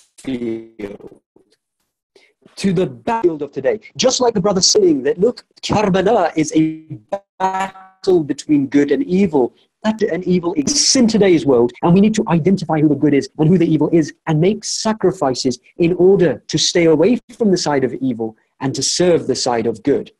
to the battlefield of today. Just like the brother saying that, look, Karbala is a battle between good and evil. That and evil exists in today's world, and we need to identify who the good is and who the evil is and make sacrifices in order to stay away from the side of evil and to serve the side of good.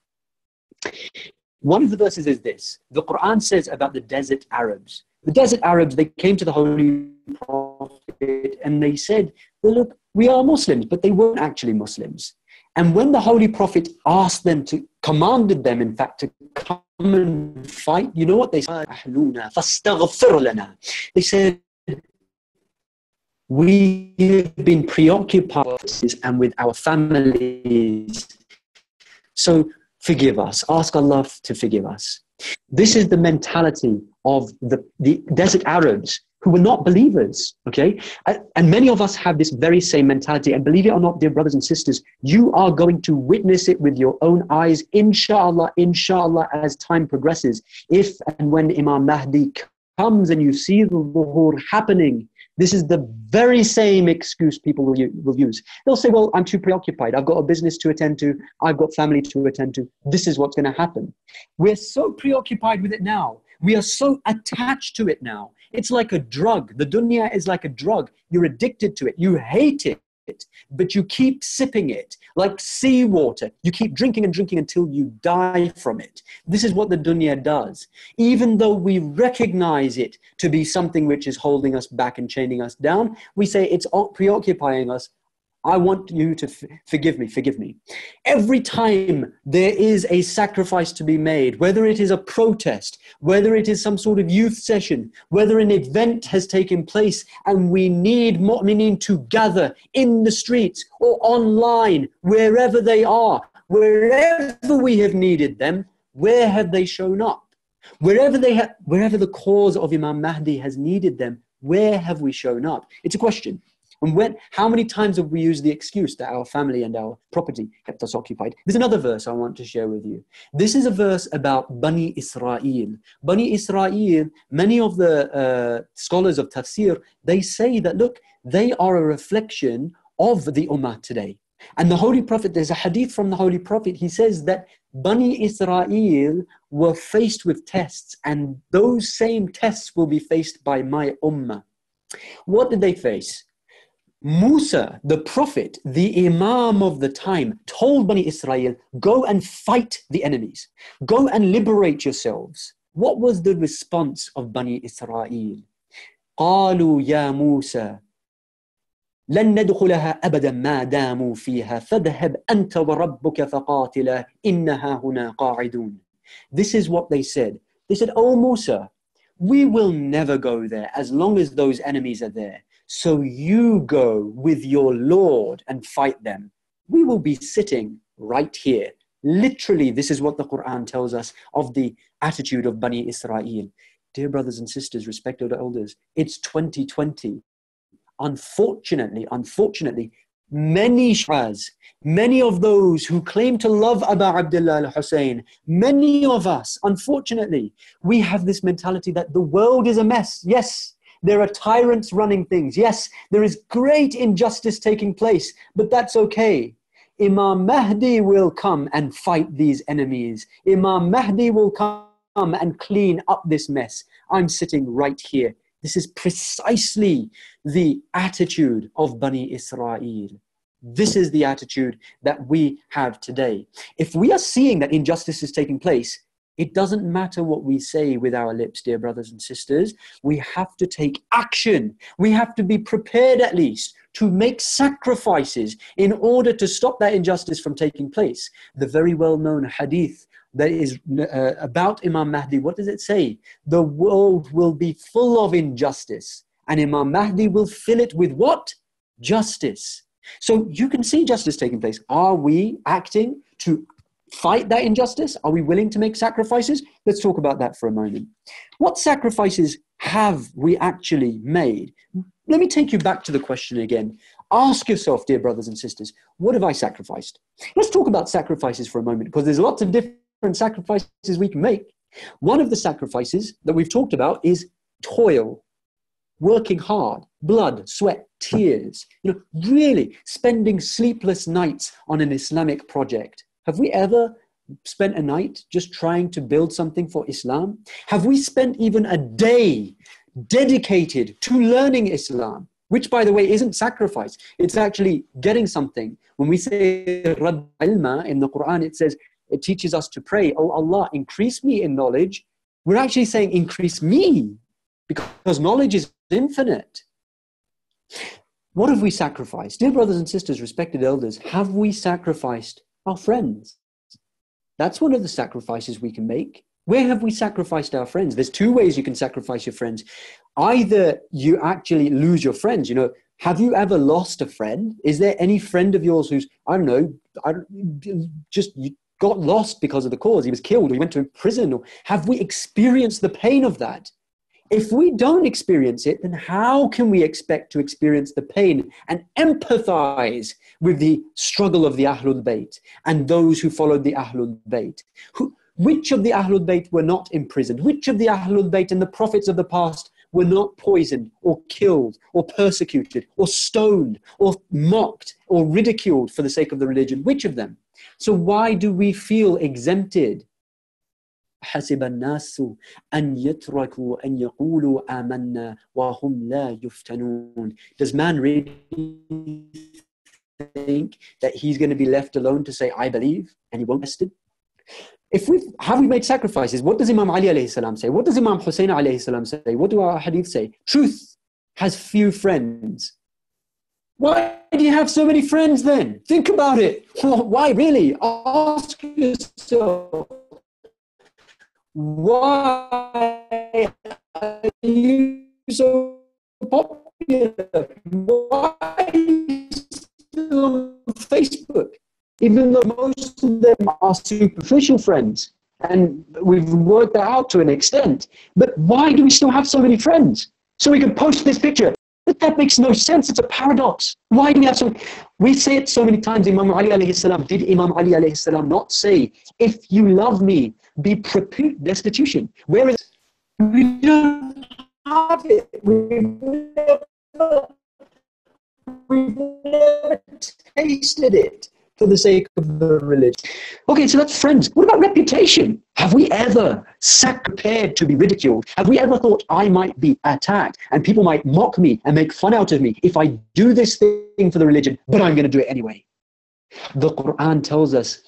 One of the verses is this. The Quran says about the desert Arabs. The desert Arabs, they came to the Holy Prophet and they said, well, look, we are Muslims, but they weren't actually Muslims. And when the Holy Prophet asked them to, commanded them, in fact, to come and fight, you know what they said? They said, we have been preoccupied with this and with our families. So forgive us. Ask Allah to forgive us. This is the mentality of the desert Arabs who were not believers, okay? And many of us have this very same mentality. And believe it or not, dear brothers and sisters, you are going to witness it with your own eyes, inshallah, as time progresses. If and when Imam Mahdi comes and you see the zuhur happening, this is the very same excuse people will use. They'll say, well, I'm too preoccupied. I've got a business to attend to. I've got family to attend to. This is what's going to happen. We're so preoccupied with it now. We are so attached to it now. It's like a drug. The dunya is like a drug. You're addicted to it. You hate it, but you keep sipping it like seawater. You keep drinking and drinking until you die from it. This is what the dunya does. Even though we recognize it to be something which is holding us back and chaining us down, we say it's preoccupying us. I want you to forgive me. Every time there is a sacrifice to be made, whether it is a protest, whether it is some sort of youth session, whether an event has taken place and we need mu'mineen to gather in the streets or online, wherever they are, wherever we have needed them, where have they shown up? Wherever the cause of Imam Mahdi has needed them, where have we shown up? It's a question. And how many times have we used the excuse that our family and our property kept us occupied? There's another verse I want to share with you. This is a verse about Bani Israel. Bani Israel, many of the scholars of tafsir, they say that, look, they are a reflection of the ummah today. And the Holy Prophet, there's a hadith from the Holy Prophet, he says that Bani Israel were faced with tests, and those same tests will be faced by my ummah. What did they face? Musa, the prophet, the imam of the time, told Bani Israel, go and fight the enemies. Go and liberate yourselves. What was the response of Bani Israel? قالوا يا موسى لن ندخلها أبدا ما داموا فيها فاذهب أنت وربك فقاتلا إنها هنا قاعدون. This is what they said. They said, oh Musa, we will never go there as long as those enemies are there. So you go with your Lord and fight them. We will be sitting right here. Literally, this is what the Quran tells us of the attitude of Bani Israel. Dear brothers and sisters, respected elders, it's 2020. Unfortunately, many Shias, many of those who claim to love Abu Abdullah al-Hussein, many of us, unfortunately, we have this mentality that the world is a mess. Yes, there are tyrants running things. Yes, there is great injustice taking place, but that's okay. Imam Mahdi will come and fight these enemies. Imam Mahdi will come and clean up this mess. I'm sitting right here. This is precisely the attitude of Bani Israel. This is the attitude that we have today. If we are seeing that injustice is taking place, it doesn't matter what we say with our lips, dear brothers and sisters. We have to take action. We have to be prepared at least to make sacrifices in order to stop that injustice from taking place. The very well-known hadith that is about Imam Mahdi, what does it say? The world will be full of injustice, and Imam Mahdi will fill it with what? Justice. So you can see justice taking place. Are we acting to fight that injustice? Are we willing to make sacrifices? Let's talk about that for a moment. What sacrifices have we actually made? Let me take you back to the question again. Ask yourself, dear brothers and sisters, what have I sacrificed? Let's talk about sacrifices for a moment, because there's lots of different sacrifices we can make. One of the sacrifices that we've talked about is toil, working hard, blood, sweat, tears, really spending sleepless nights on an Islamic project. Have we ever spent a night just trying to build something for Islam? Have we spent even a day dedicated to learning Islam, which, by the way, isn't sacrifice? It's actually getting something. When we say Rabb ilma in the Quran, it teaches us to pray, oh Allah, increase me in knowledge. We're actually saying increase me, because knowledge is infinite. What have we sacrificed? Dear brothers and sisters, respected elders, have we sacrificed our friends? That's one of the sacrifices we can make. Where have we sacrificed our friends? There's two ways you can sacrifice your friends. Either you actually lose your friends. Have you ever lost a friend? Is there any friend of yours who's, just got lost because of the cause? He was killed, or he went to prison, or have we experienced the pain of that? If we don't experience it, then how can we expect to experience the pain and empathize with the struggle of the Ahlul Bayt and those who followed the Ahlul Bayt? Which of the Ahlul Bayt were not imprisoned? Which of the Ahlul Bayt and the prophets of the past were not poisoned or killed or persecuted or stoned or mocked or ridiculed for the sake of the religion? Which of them? So why do we feel exempted? حسب الناس أن يتركوا أن يقولوا آمنا وهم لا يفتنون. Does man really think that he's going to be left alone to say, I believe, and he won't be tested? Have we made sacrifices? What does Imam Ali alayhi salam say? What does Imam Hussein alayhi salam say? What do our hadith say? Truth has few friends. Why do you have so many friends then? Think about it. Why really? Ask yourself. Why are you so popular? Why are you still on Facebook? Even though most of them are superficial friends, and we've worked that out to an extent. But why do we still have so many friends? So we can post this picture. But that makes no sense. It's a paradox. Why do we have so many? We say it so many times. Imam Ali alayhi salam, did Imam Ali alayhi salam not say, if you love me, be prepared destitution? Whereas we don't have it. We've never tasted it for the sake of the religion. Okay, so that's friends. What about reputation? Have we ever prepared to be ridiculed? Have we ever thought I might be attacked and people might mock me and make fun out of me if I do this thing for the religion, but I'm going to do it anyway? The Quran tells us,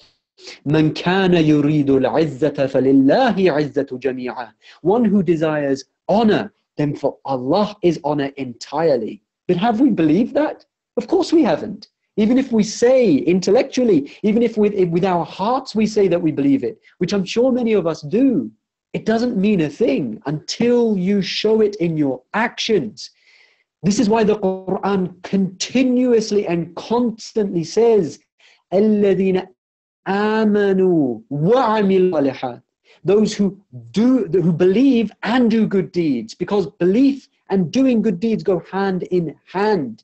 من كان يريد العزة فلله عزة جميعا. One who desires honor, then for Allah is honor entirely. But have we believed that? Of course we haven't. Even if we say intellectually, even if with our hearts we say that we believe it, which I'm sure many of us do, it doesn't mean a thing until you show it in your actions. This is why the Quran continuously and constantly says, الَّذِينَ آمَنُوا وَعَمِلُوا الصَّالِحَاتِ. Those who believe and do good deeds, because belief and doing good deeds go hand in hand.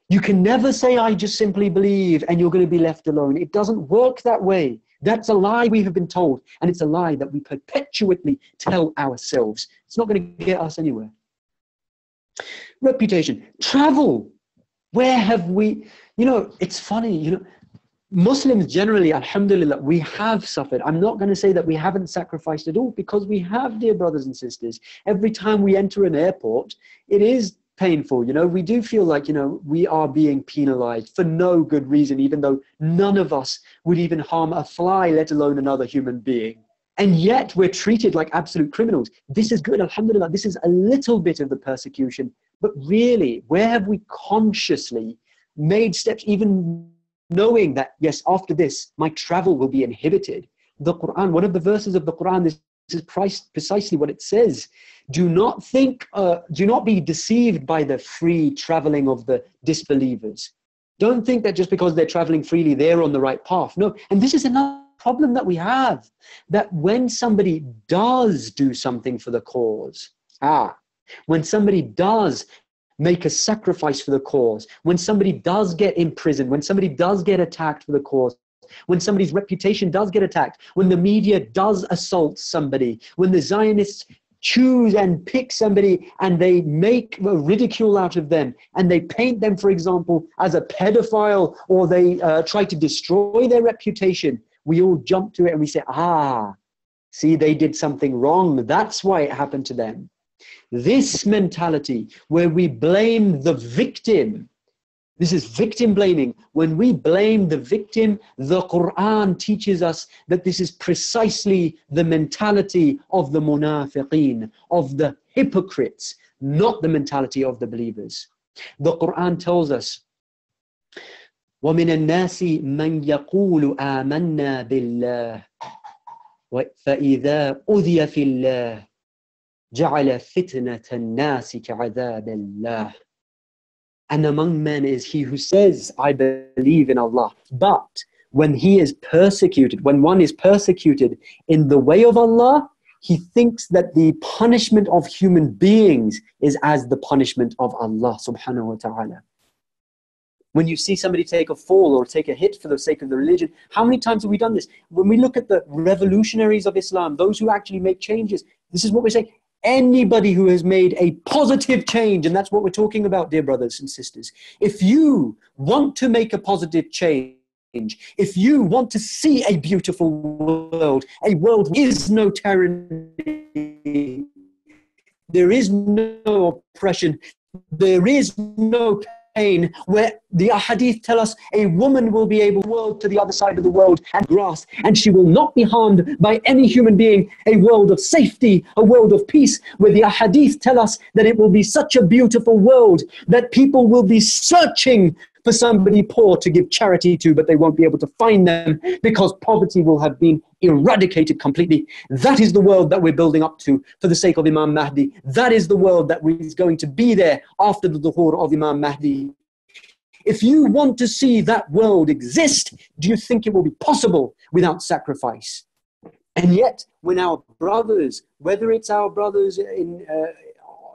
You can never say, I just simply believe and you're going to be left alone. It doesn't work that way. That's a lie we have been told, and it's a lie that we perpetually tell ourselves. It's not going to get us anywhere. Reputation. Travel. Where have we, it's funny, Muslims generally, alhamdulillah, we have suffered. I'm not going to say that we haven't sacrificed at all, because we have, dear brothers and sisters. Every time we enter an airport, it is painful. We do feel like, we are being penalized for no good reason, even though none of us would even harm a fly, let alone another human being. And yet we're treated like absolute criminals. This is good, alhamdulillah. This is a little bit of the persecution. But really, where have we consciously made steps, even knowing that, yes, after this, my travel will be inhibited? The Quran, one of the verses of the Quran, this is precisely what it says. Do not be deceived by the free traveling of the disbelievers. Don't think that just because they're traveling freely, they're on the right path. No, and this is another problem that we have, that when somebody does do something for the cause, when somebody does make a sacrifice for the cause, when somebody does get imprisoned, when somebody does get attacked for the cause, when somebody's reputation does get attacked, when the media does assault somebody, when the Zionists choose and pick somebody and they make ridicule out of them and they paint them, for example, as a pedophile, or they try to destroy their reputation, we all jump to it and we say, see, they did something wrong. That's why it happened to them. This mentality where we blame the victim, this is victim blaming. When we blame the victim, the Quran teaches us that this is precisely the mentality of the munafiqeen, of the hypocrites, not the mentality of the believers. The Quran tells us, وَمِنَ النَّاسِ مَنْ يَقُولُ آمَنَّا بِاللَّهِ فَإِذَا أُذِيَ فِي اللَّهِ جَعَلَ فِتْنَةَ النَّاسِ كَعَذَابِ اللَّهِ. And among men is he who says, I believe in Allah. But when he is persecuted, when one is persecuted in the way of Allah, he thinks that the punishment of human beings is as the punishment of Allah subhanahu wa ta'ala. When you see somebody take a fall or take a hit for the sake of the religion, how many times have we done this? When we look at the revolutionaries of Islam, those who actually make changes, this is what we say. Anybody who has made a positive change, and that's what we're talking about, dear brothers and sisters. If you want to make a positive change, if you want to see a beautiful world, a world where there is no tyranny, there is no oppression, there is no pain, where the ahadith tell us a woman will be able to world to the other side of the world and grass, and she will not be harmed by any human being, a world of safety, a world of peace, where the ahadith tell us that it will be such a beautiful world that people will be searching for somebody poor to give charity to, but they won't be able to find them because poverty will have been eradicated completely. That is the world that we're building up to for the sake of Imam Mahdi. That is the world that is going to be there after the dhuhur of Imam Mahdi. If you want to see that world exist, do you think it will be possible without sacrifice? And yet, when our brothers, whether it's our brothers in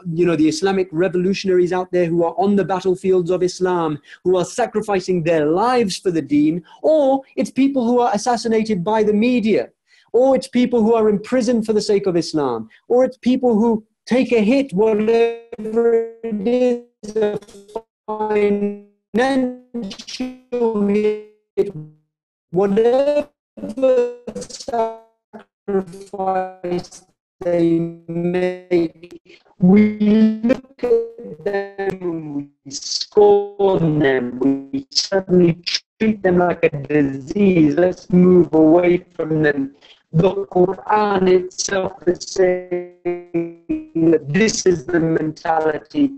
the Islamic revolutionaries out there who are on the battlefields of Islam, who are sacrificing their lives for the deen, or it's people who are assassinated by the media, or it's people who are imprisoned for the sake of Islam, or it's people who take a hit, whatever it is, a financial hit, whatever sacrifice they make, we look at them, we scorn them, we suddenly treat them like a disease. Let's move away from them. The Quran itself is saying that this is the mentality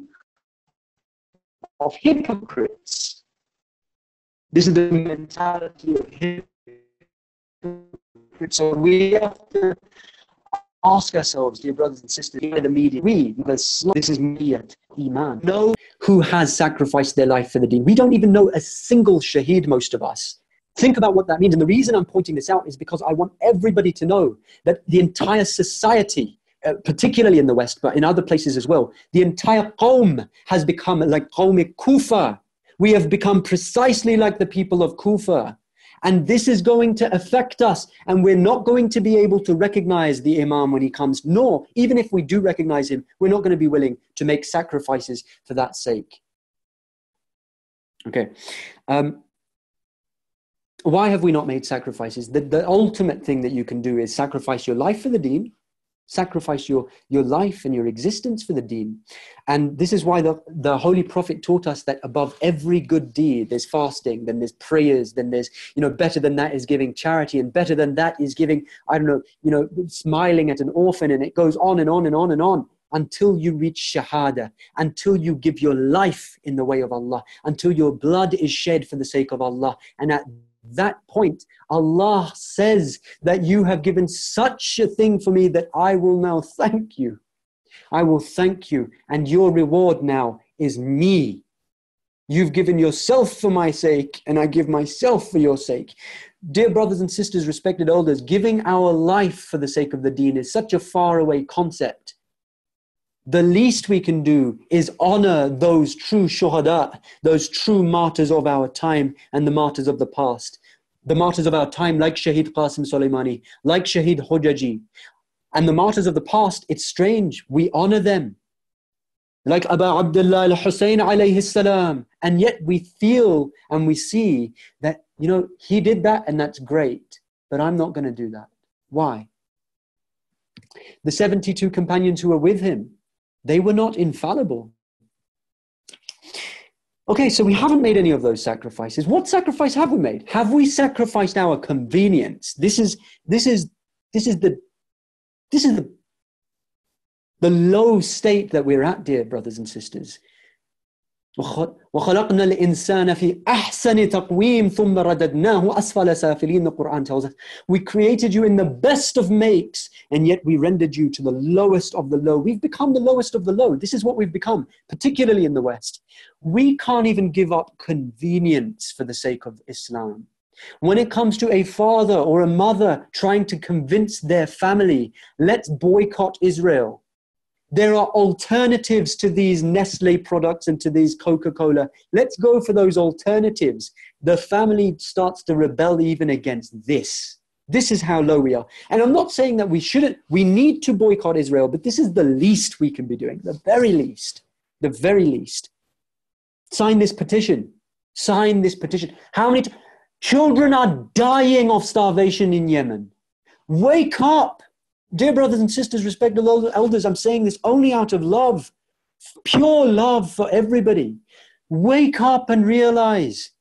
of hypocrites. This is the mentality of hypocrites. So we have to ask ourselves, dear brothers and sisters, in the media, this is Miyat Iman. Know who has sacrificed their life for the deen. We don't even know a single shaheed, most of us. Think about what that means. And the reason I'm pointing this out is because I want everybody to know that the entire society, particularly in the West, but in other places as well, the entire qawm has become like qawm Kufa. We have become precisely like the people of Kufa. And this is going to affect us, and we're not going to be able to recognize the Imam when he comes, nor, even if we do recognize him, we're not going to be willing to make sacrifices for that sake. Okay. Why have we not made sacrifices? The ultimate thing that you can do is sacrifice your life for the deen, sacrifice your life and your existence for the deen. And this is why the Holy Prophet taught us that above every good deed, there's fasting, then there's prayers, then there's, better than that is giving charity, and better than that is giving, smiling at an orphan, and it goes on and on and on and on until you reach shahada, until you give your life in the way of Allah, until your blood is shed for the sake of Allah. And at that point, Allah says that you have given such a thing for me that I will now thank you. I will thank you, and your reward now is me. You've given yourself for my sake, and I give myself for your sake. Dear brothers and sisters, respected elders, giving our life for the sake of the deen is such a faraway concept. The least we can do is honor those true shuhada, those true martyrs of our time and the martyrs of the past. The martyrs of our time, like Shaheed Qasim Soleimani, like Shaheed Hojaji, and the martyrs of the past, it's strange. We honor them. Like Abu Abdullah al-Hussein alayhi salam. And yet we feel and we see that, you know, he did that and that's great, but I'm not going to do that. Why? The 72 companions who were with him, they were not infallible. Okay, so we haven't made any of those sacrifices. What sacrifice have we made? Have we sacrificed our convenience? This is the low state that we're at, dear brothers and sisters. وَخَلَقْنَا الْإِنسَانَ فِي أَحْسَنِ تَقْوِيمٍ ثُمَّ رَدَدْنَاهُ أَسْفَلَ سَافِلِينَ, the Quran tells us. We created you in the best of makes, and yet we rendered you to the lowest of the low. We've become the lowest of the low. This is what we've become, particularly in the West. We can't even give up convenience for the sake of Islam. When it comes to a father or a mother trying to convince their family, let's boycott Israel. There are alternatives to these Nestle products and to these Coca-Cola. Let's go for those alternatives. The family starts to rebel even against this. This is how low we are. And I'm not saying that we shouldn't. We need to boycott Israel, but this is the least we can be doing. The very least. The very least. Sign this petition. Sign this petition. How many children are dying of starvation in Yemen? Wake up. Dear brothers and sisters, respected elders, I'm saying this only out of love, pure love for everybody. Wake up and realize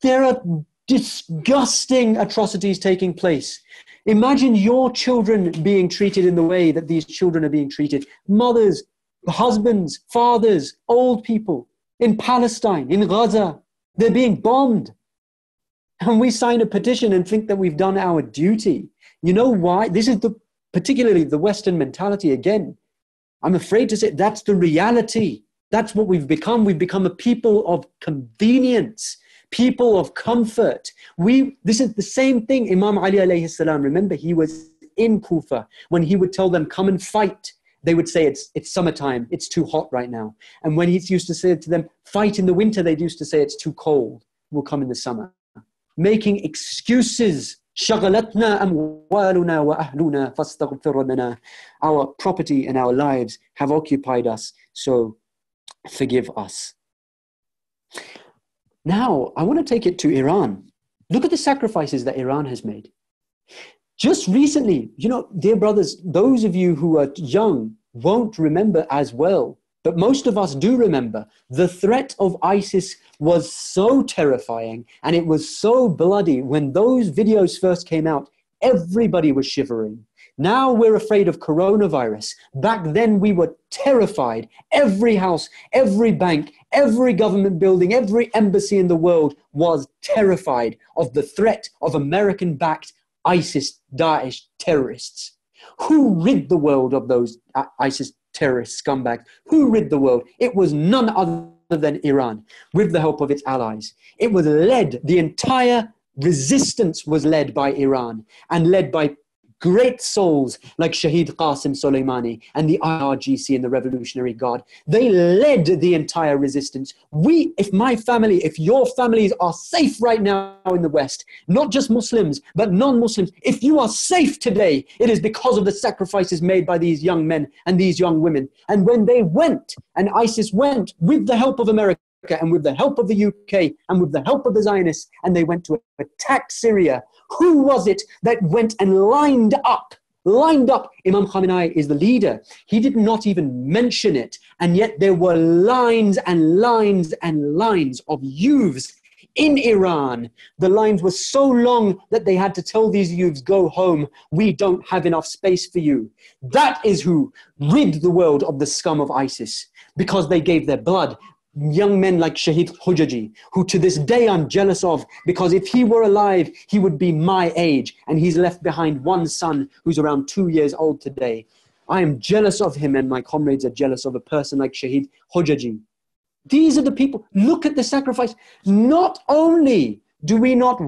there are disgusting atrocities taking place. Imagine your children being treated in the way that these children are being treated. Mothers, husbands, fathers, old people in Palestine, in Gaza, they're being bombed. And we sign a petition and think that we've done our duty. You know why? This is particularly the Western mentality again. I'm afraid to say that's the reality. That's what we've become. We've become a people of convenience, people of comfort. This is the same thing Imam Ali alayhi salam. Remember, he was in Kufa. When he would tell them, come and fight, they would say, it's summertime, it's too hot right now. And when he used to say to them, fight in the winter, they used to say, it's too cold, we'll come in the summer. Making excuses. شغلتنا أموالنا وأهلنا فاستغفر لنا. Our property and our lives have occupied us, so forgive us. Now, I want to take it to Iran. Look at the sacrifices that Iran has made. Just recently, you know, dear brothers, those of you who are young won't remember as well, but most of us do remember. The threat of ISIS was so terrifying and it was so bloody. When those videos first came out, everybody was shivering. Now we're afraid of coronavirus. Back then we were terrified. Every house, every bank, every government building, every embassy in the world was terrified of the threat of American-backed ISIS, Daesh terrorists. Who rid the world of those ISIS terrorist scumbags? Who rid the world? It was none other than Iran, with the help of its allies. It was led, the entire resistance was led by Iran and led by great souls like Shaheed Qasim Soleimani and the IRGC and the Revolutionary Guard. They led the entire resistance. If my family, if your families are safe right now in the West, not just Muslims, but non-Muslims, if you are safe today, it is because of the sacrifices made by these young men and these young women. And when they went, and ISIS went with the help of America and with the help of the UK and with the help of the Zionists, and they went to attack Syria, who was it that went and lined up? Imam Khamenei is the leader. He did not even mention it. And yet there were lines and lines and lines of youths in Iran. The lines were so long that they had to tell these youths, go home. We don't have enough space for you. That is who rid the world of the scum of ISIS, because they gave their blood. Young men like Shaheed Hojaji, who to this day I'm jealous of, because if he were alive, he would be my age, and he's left behind one son who's around 2 years old today. I am jealous of him, and my comrades are jealous of a person like Shaheed Hojaji. These are the people. Look at the sacrifice. Not only do we not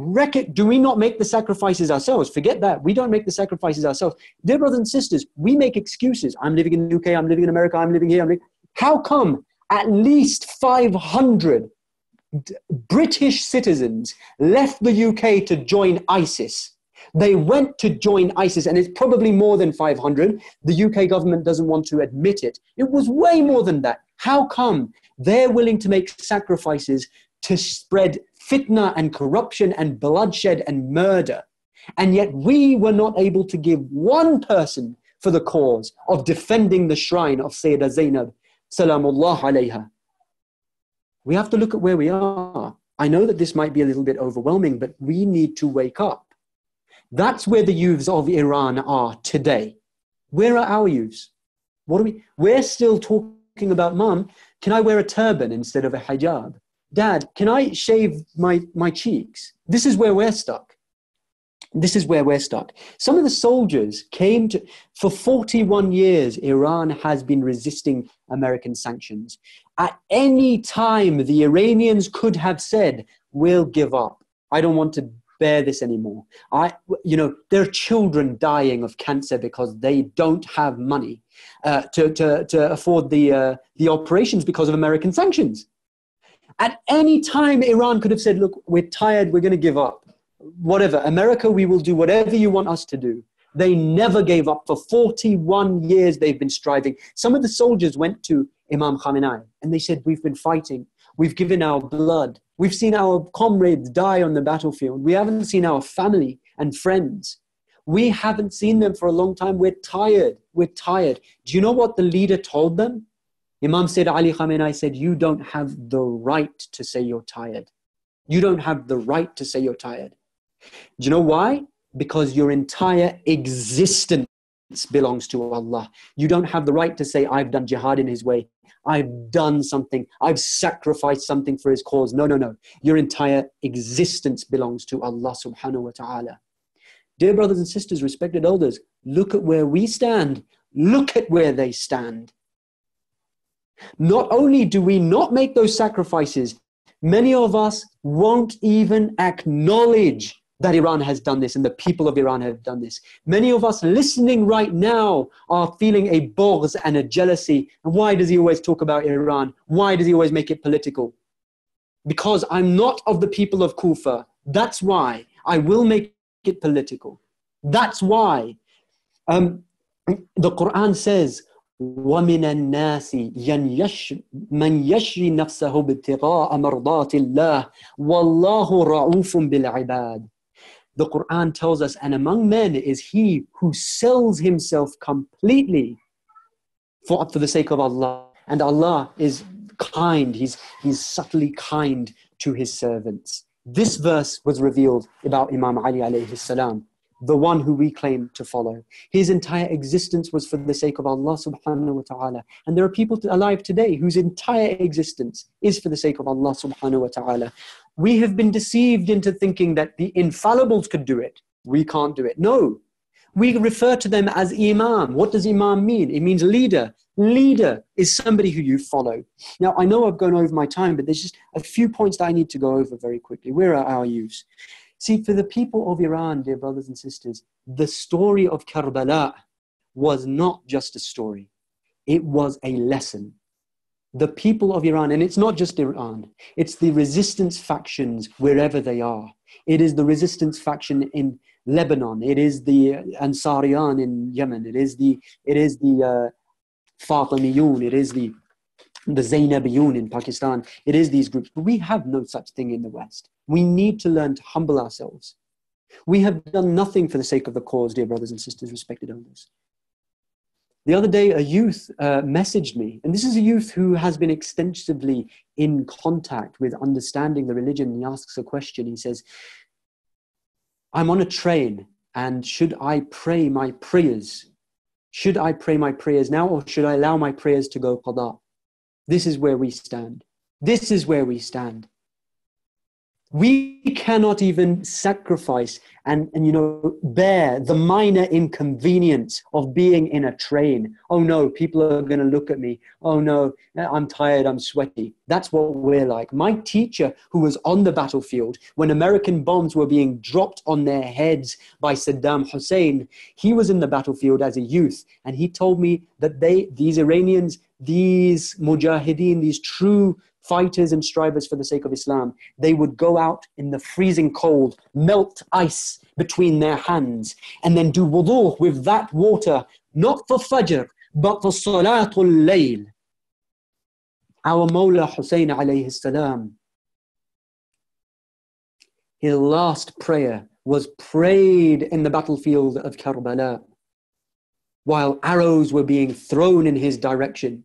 make the sacrifices ourselves, forget that, we don't make the sacrifices ourselves. Dear brothers and sisters, we make excuses. I'm living in the UK, I'm living in America, I'm living here. How come at least 500 British citizens left the UK to join ISIS. They went to join ISIS, and it's probably more than 500. The UK government doesn't want to admit it. It was way more than that. How come they're willing to make sacrifices to spread fitna and corruption and bloodshed and murder? And yet we were not able to give one person for the cause of defending the shrine of Sayyidah Zainab, salamullah alayha. We have to look at where we are. I know that this might be a little bit overwhelming, but we need to wake up. That's where the youths of Iran are today. Where are our youths? We're still talking about, Mom, can I wear a turban instead of a hijab? Dad, can I shave my cheeks? This is where we're stuck. This is where we're stuck. Some of the soldiers came to, for 41 years, Iran has been resisting American sanctions. At any time, the Iranians could have said, we'll give up. I don't want to bear this anymore. There are children dying of cancer because they don't have money to afford the operations because of American sanctions. At any time, Iran could have said, look, we're tired, we're going to give up. Whatever, America, we will do whatever you want us to do. They never gave up. For 41 years, they've been striving. Some of the soldiers went to Imam Khamenei and they said, we've been fighting. We've given our blood. We've seen our comrades die on the battlefield. We haven't seen our family and friends. We haven't seen them for a long time. We're tired. We're tired. Do you know what the leader told them? Imam Sayyid Ali Khamenei said, you don't have the right to say you're tired. You don't have the right to say you're tired. Do you know why? Because your entire existence belongs to Allah. You don't have the right to say, I've done jihad in His way. I've done something. I've sacrificed something for His cause. No, no, no. Your entire existence belongs to Allah subhanahu wa ta'ala. Dear brothers and sisters, respected elders, look at where we stand. Look at where they stand. Not only do we not make those sacrifices, many of us won't even acknowledge that Iran has done this and the people of Iran have done this. Many of us listening right now are feeling a bughz and a jealousy. And why does he always talk about Iran? Why does he always make it political? Because I'm not of the people of Kufa. That's why I will make it political. That's why. The Quran says, وَمِنَ النَّاسِ مَنْ يَشْرِي نَفْسَهُ بِابْتِغَاءَ مَرْضَاتِ اللَّهِ وَاللَّهُ رَءُوفٌ بِالْعِبَادِ. The Quran tells us, and among men is he who sells himself completely for the sake of Allah. And Allah is kind. He's subtly kind to His servants. This verse was revealed about Imam Ali alayhi salam, the one who we claim to follow. His entire existence was for the sake of Allah subhanahu wa ta'ala. And there are people alive today whose entire existence is for the sake of Allah subhanahu wa ta'ala. We have been deceived into thinking that the infallibles could do it. We can't do it. No. We refer to them as imam. What does imam mean? It means leader. Leader is somebody who you follow. Now, I know I've gone over my time, but there's just a few points that I need to go over very quickly. Where are our youths? See, for the people of Iran, dear brothers and sisters, the story of Karbala was not just a story. It was a lesson. The people of Iran, and it's not just Iran, it's the resistance factions wherever they are. It is the resistance faction in Lebanon. It is the Ansariyan in Yemen. It is the Fatimiyun. It is the Zainabiyun in Pakistan. It is these groups. But we have no such thing in the West. We need to learn to humble ourselves. We have done nothing for the sake of the cause, dear brothers and sisters, respected elders. The other day, a youth messaged me, and this is a youth who has been extensively in contact with understanding the religion. He asks a question. He says, I'm on a train, and should I pray my prayers? Should I pray my prayers now, or should I allow my prayers to go qada? This is where we stand. This is where we stand. We cannot even sacrifice and bear the minor inconvenience of being in a train. Oh no, people are going to look at me. Oh no, I'm tired, I'm sweaty. That's what we're like. My teacher, who was on the battlefield when American bombs were being dropped on their heads by Saddam Hussein, he was in the battlefield as a youth, and he told me that these Iranians, these mujahideen, these true fighters and strivers for the sake of Islam, they would go out in the freezing cold, melt ice between their hands, and then do wudu with that water, not for Fajr, but for Salatul Layl. Our Mawla Hussein alayhi salam, his last prayer was prayed in the battlefield of Karbala, while arrows were being thrown in his direction.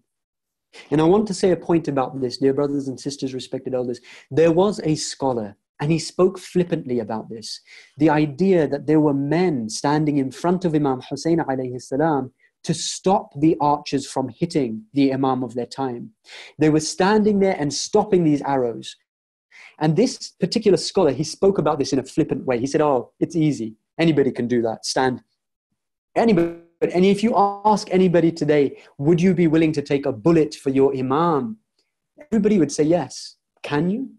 And I want to say a point about this, dear brothers and sisters, respected elders. There was a scholar, and he spoke flippantly about this. The idea that there were men standing in front of Imam Hussein alayhi salam to stop the archers from hitting the Imam of their time. They were standing there and stopping these arrows. And this particular scholar, he spoke about this in a flippant way. He said, oh, it's easy. Anybody can do that. Stand. Anybody. And if you ask anybody today, would you be willing to take a bullet for your Imam? Everybody would say yes. Can you?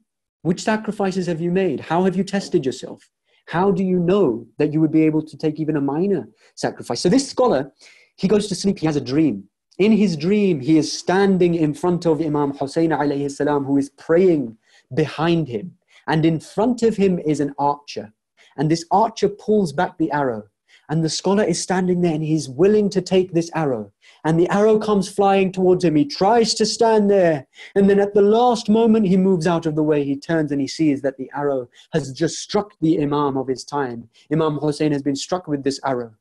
Which sacrifices have you made? How have you tested yourself? How do you know that you would be able to take even a minor sacrifice? So this scholar, he goes to sleep, he has a dream. In his dream, he is standing in front of Imam Hussein alayhi salam, who is praying behind him. And in front of him is an archer. And this archer pulls back the arrow. And the scholar is standing there and he's willing to take this arrow. And the arrow comes flying towards him. He tries to stand there. And then at the last moment, he moves out of the way. He turns and he sees that the arrow has just struck the Imam of his time. Imam Hussein has been struck with this arrow.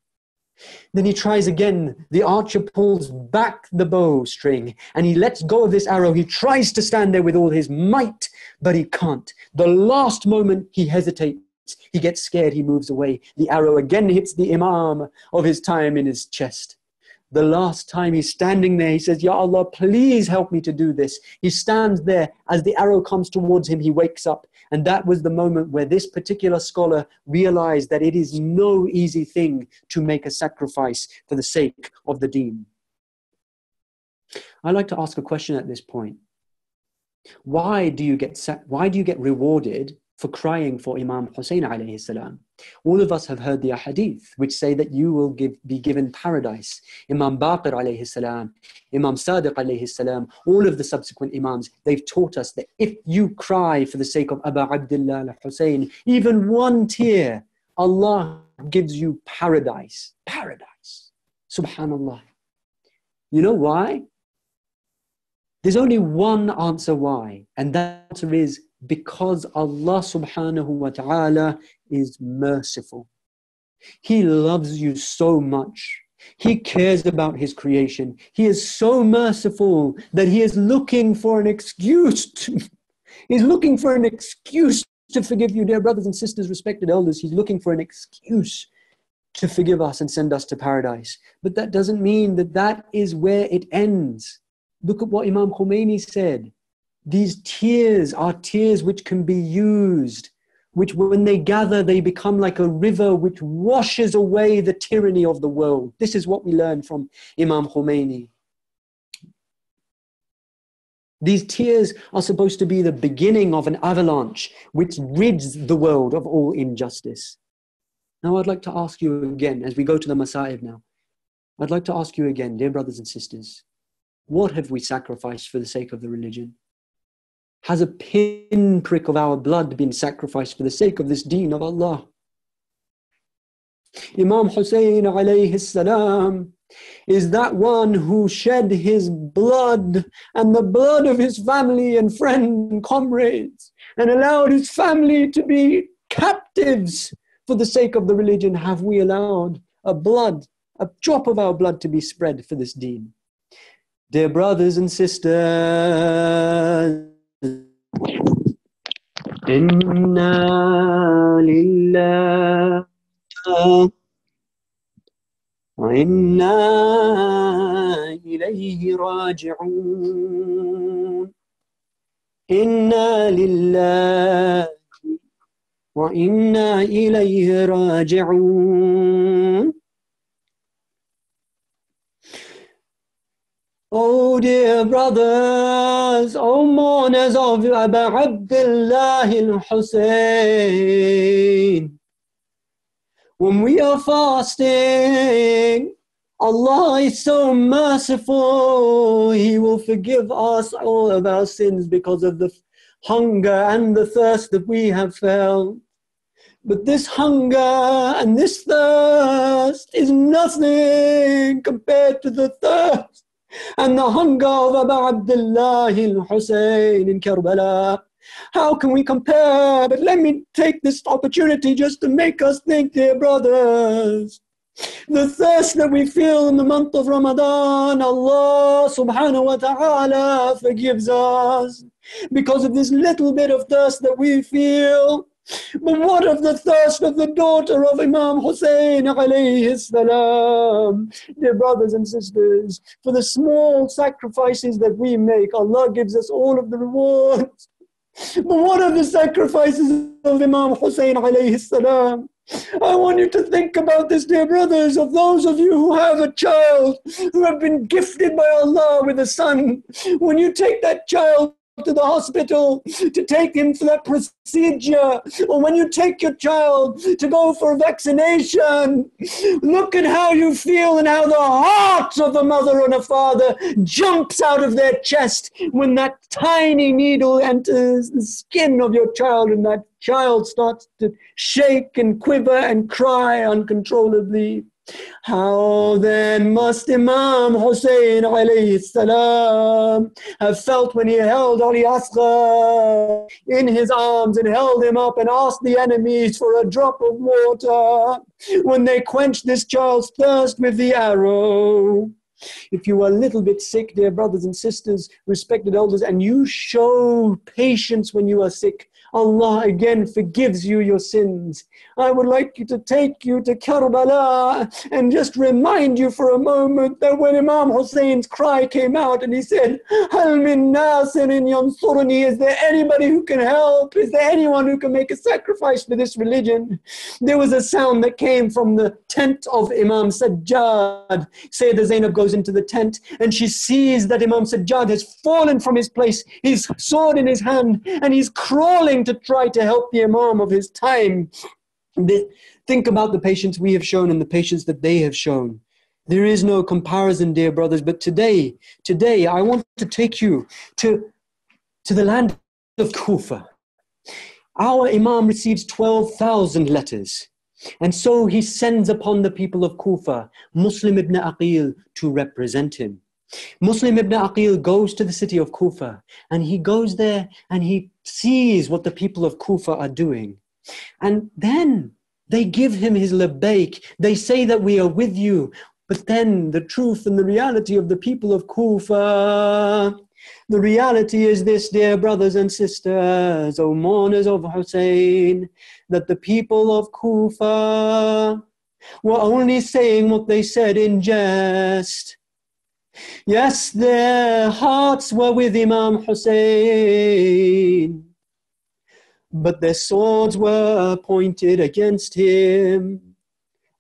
Then he tries again. The archer pulls back the bowstring and he lets go of this arrow. He tries to stand there with all his might, but he can't. The last moment, he hesitates. He gets scared, he moves away. The arrow again hits the Imam of his time in his chest. The last time he's standing there, he says, Ya Allah, please help me to do this. He stands there. As the arrow comes towards him, he wakes up. And that was the moment where this particular scholar realized that it is no easy thing to make a sacrifice for the sake of the Deen. I'd like to ask a question at this point. Why do you get rewarded for crying for Imam Hussein alayhi salam? All of us have heard the ahadith which say that you will be given paradise. Imam Baqir alayhi salam, Imam Sadiq alayhi salam, all of the subsequent Imams, they've taught us that if you cry for the sake of Aba Abdullah al-Hussein, even one tear, Allah gives you paradise. Paradise. Subhanallah. You know why? There's only one answer why, and that answer is because Allah subhanahu wa ta'ala is merciful. He loves you so much. He cares about his creation. He is so merciful that he is looking for an excuse he's looking for an excuse to forgive you, dear brothers and sisters, respected elders. He's looking for an excuse to forgive us and send us to paradise. But that doesn't mean that that is where it ends. Look at what Imam Khomeini said. These tears are tears which can be used, which when they gather, they become like a river which washes away the tyranny of the world. This is what we learn from Imam Khomeini. These tears are supposed to be the beginning of an avalanche which rids the world of all injustice. Now I'd like to ask you again, as we go to the Masa'ib now, I'd like to ask you again, dear brothers and sisters, what have we sacrificed for the sake of the religion? Has a pinprick of our blood been sacrificed for the sake of this deen of Allah? Imam Hussein alayhi salam is that one who shed his blood and the blood of his family and friends and comrades and allowed his family to be captives for the sake of the religion. Have we allowed a drop of our blood to be spread for this deen? Dear brothers and sisters, Inna lillah wa inna ilayhi raji'un. Inna lillah wa inna ilayhi raji'un. Oh dear brothers, oh mourners of Abu Abdullah al-Hussein, when we are fasting Allah is so merciful. He will forgive us all of our sins because of the hunger and the thirst that we have felt. But this hunger and this thirst is nothing compared to the thirst and the hunger of Abu Abdullah al-Hussein in Karbala. How can we compare? But let me take this opportunity just to make us think, dear brothers. The thirst that we feel in the month of Ramadan, Allah subhanahu wa ta'ala forgives us because of this little bit of thirst that we feel. But what of the thirst of the daughter of Imam Hussein alayhi salam? Dear brothers and sisters, for the small sacrifices that we make, Allah gives us all of the rewards. But what are the sacrifices of Imam Hussein alayhi salam? I want you to think about this, dear brothers, of those of you who have a child, who have been gifted by Allah with a son. When you take that child to the hospital to take him for that procedure, or when you take your child to go for vaccination, look at how you feel and how the heart of a mother and a father jumps out of their chest when that tiny needle enters the skin of your child and that child starts to shake and quiver and cry uncontrollably. How then must Imam Hussein alayhi salam have felt when he held Ali Asghar in his arms and held him up and asked the enemies for a drop of water when they quenched this child's thirst with the arrow? If you are a little bit sick, dear brothers and sisters, respected elders, and you show patience when you are sick, Allah again forgives you your sins. I would like to take you to Karbala and just remind you for a moment that when Imam Hussein's cry came out and he said, Hal min nasirin yansurni, is there anybody who can help? Is there anyone who can make a sacrifice for this religion? There was a sound that came from the tent of Imam Sajjad. Sayyidah Zainab goes into the tent and she sees that Imam Sajjad has fallen from his place, his sword in his hand, and he's crawling to try to help the Imam of his time. Think about the patience we have shown and the patience that they have shown. There is no comparison, dear brothers, but today I want to take you to the land of Kufa. Our Imam receives 12,000 letters. And so he sends upon the people of Kufa Muslim ibn Aqil to represent him. Muslim ibn Aqil goes to the city of Kufa, and he goes there and he sees what the people of Kufa are doing. And then they give him his labbaik. They say that we are with you. But then the truth and the reality of the people of Kufa, the reality is this, dear brothers and sisters, O mourners of Hussein, that the people of Kufa were only saying what they said in jest. Yes, their hearts were with Imam Hussein, but their swords were pointed against him.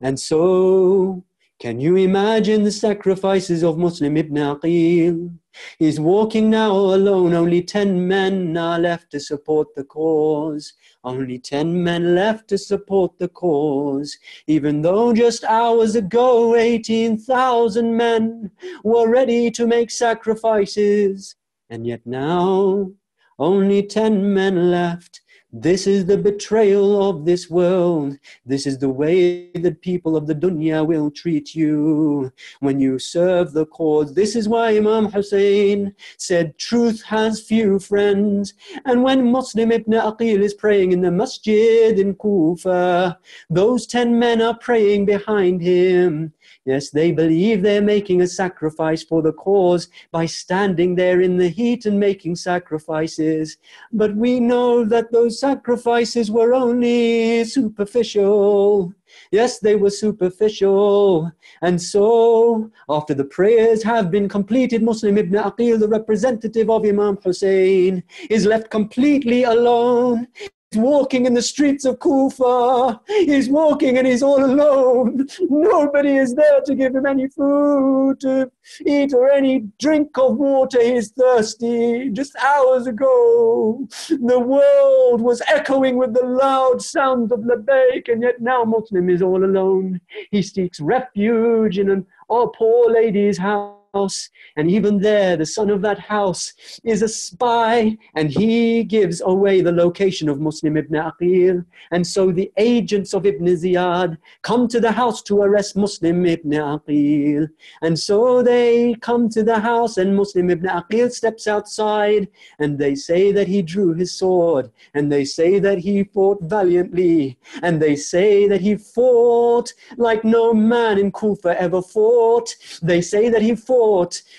And so, can you imagine the sacrifices of Muslim ibn Aqil? He's walking now alone, only 10 men are left to support the cause. Only 10 men left to support the cause. Even though just hours ago 18,000 men were ready to make sacrifices. And yet now, only 10 men left. This is the betrayal of this world. This is the way that people of the dunya will treat you when you serve the cause. This is why Imam Hussein said, truth has few friends. And when Muslim ibn Aqil is praying in the masjid in Kufa, those 10 men are praying behind him. Yes, they believe they're making a sacrifice for the cause by standing there in the heat and making sacrifices. But we know that those sacrifices were only superficial. Yes, they were superficial. And so, after the prayers have been completed, Muslim ibn Aqil, the representative of Imam Hussein, is left completely alone. walking in the streets of Kufa. He's walking and he's all alone. Nobody is there to give him any food to eat or any drink of water. He's thirsty. Just hours ago, the world was echoing with the loud sound of labbaik, and yet now Muslim is all alone. He seeks refuge in an poor lady's house, and even there the son of that house is a spy, and he gives away the location of Muslim ibn Aqil. And so the agents of Ibn Ziyad come to the house to arrest Muslim ibn Aqil. And so they come to the house, and Muslim ibn Aqil steps outside, and they say that he drew his sword, and they say that he fought valiantly, and they say that he fought like no man in Kufa ever fought. They say that he fought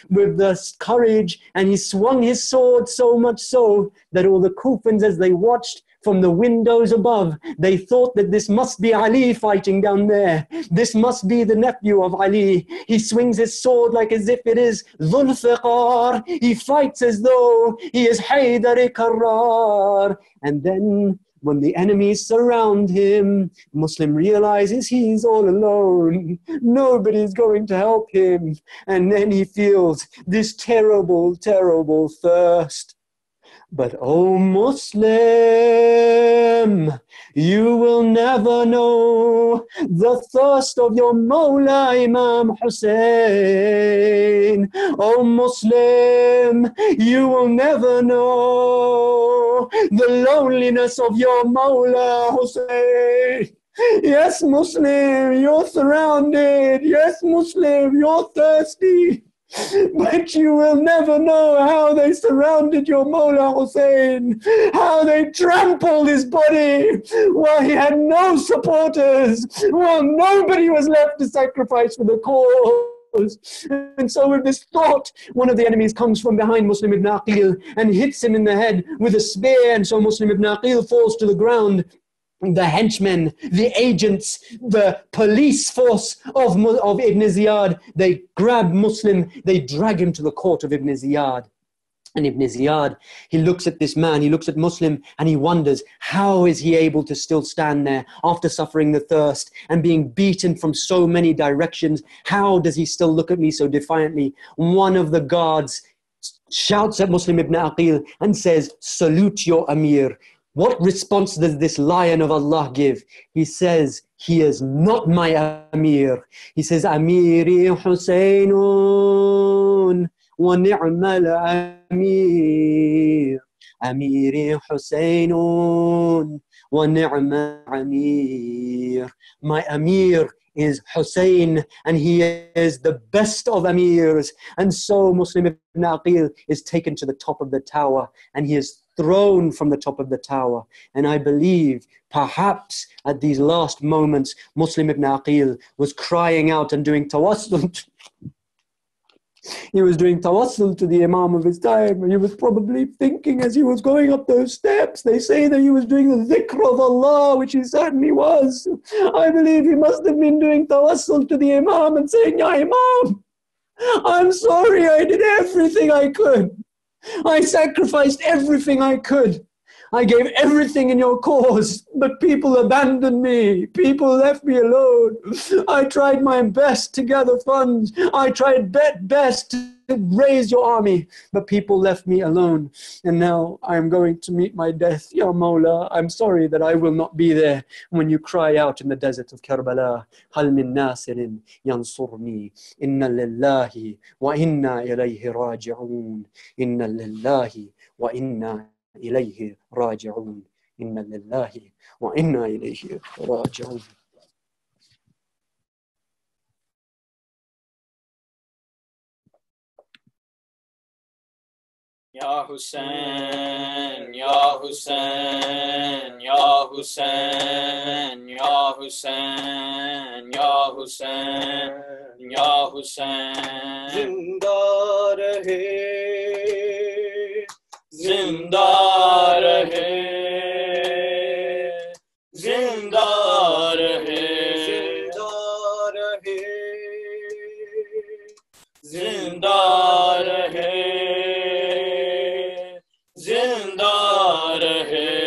with the courage, and he swung his sword so much so that all the Kufans, as they watched from the windows above, they thought that this must be Ali fighting down there. This must be the nephew of Ali. He swings his sword like as if it is Dhul-Fiqar. He fights as though he is Haydar-e-Karrar. And then when the enemies surround him, Muslim realizes he's all alone. Nobody's going to help him. And then he feels this terrible, terrible thirst. But oh Muslim, you will never know the thirst of your Mawla Imam Hussein. Oh Muslim, you will never know the loneliness of your Mawla Hussein. Yes, Muslim, you're surrounded. Yes, Muslim, you're thirsty. But you will never know how they surrounded your Mawla Hussein, how they trampled his body while he had no supporters, while nobody was left to sacrifice for the cause. And so with this thought, one of the enemies comes from behind Muslim ibn Aqil and hits him in the head with a spear, and so Muslim ibn Aqil falls to the ground. The henchmen, the agents, the police force of Ibn Ziyad, they grab Muslim, they drag him to the court of Ibn Ziyad. And Ibn Ziyad, he looks at this man, he looks at Muslim, and he wonders, how is he able to still stand there after suffering the thirst and being beaten from so many directions? How does he still look at me so defiantly? One of the guards shouts at Muslim ibn Aqil and says, "Salute your Amir." What response does this lion of Allah give? He says, he is not my Amir. He says, Amiri Husaynun wa ni'mal Amir. Amiri Husaynun wa ni'mal Amir. My Amir is Hussein, and he is the best of Amirs. And so Muslim ibn Aqil is taken to the top of the tower, and he is thrown from the top of the tower. And I believe perhaps at these last moments, Muslim ibn Aqil was crying out and doing tawassul. He was doing tawassul to the Imam of his time. He was probably thinking as he was going up those steps. They say that he was doing the dhikr of Allah, which he certainly was. I believe he must have been doing tawassul to the Imam and saying, Ya Imam, I'm sorry, I did everything I could. I sacrificed everything I could. I gave everything in your cause, but people abandoned me. People left me alone. I tried my best to gather funds. I tried best to raise your army, but people left me alone. And now I am going to meet my death. Ya Mawla, I'm sorry that I will not be there when you cry out in the desert of Karbala. Hal min nasirin yansurni. Inna lillahi wa inna ilayhi raji'un. Inna lillahi wa inna إليه راجعون إن لله وإنا إليه راجعون. Ya Hussein, Ya Hussein, Ya Hussein, Ya Hussein, Ya Hussein, Ya Hussein. Zinda rahe, zinda rahe, zinda rahe, zinda rahe, zinda rahe, zinda rahe,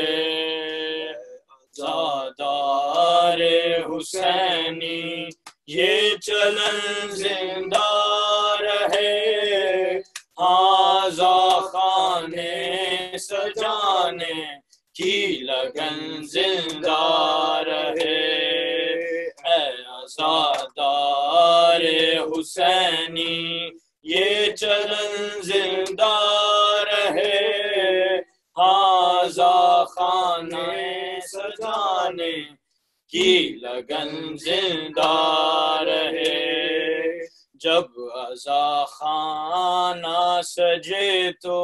چلن زندہ رہے آزاخانے سجانے کی لگن زندہ رہے اے عزادار حسینی یہ چلن زندہ رہے آزاخانے سجانے کی لگن زندہ رہے جب عزاخانہ سجے تو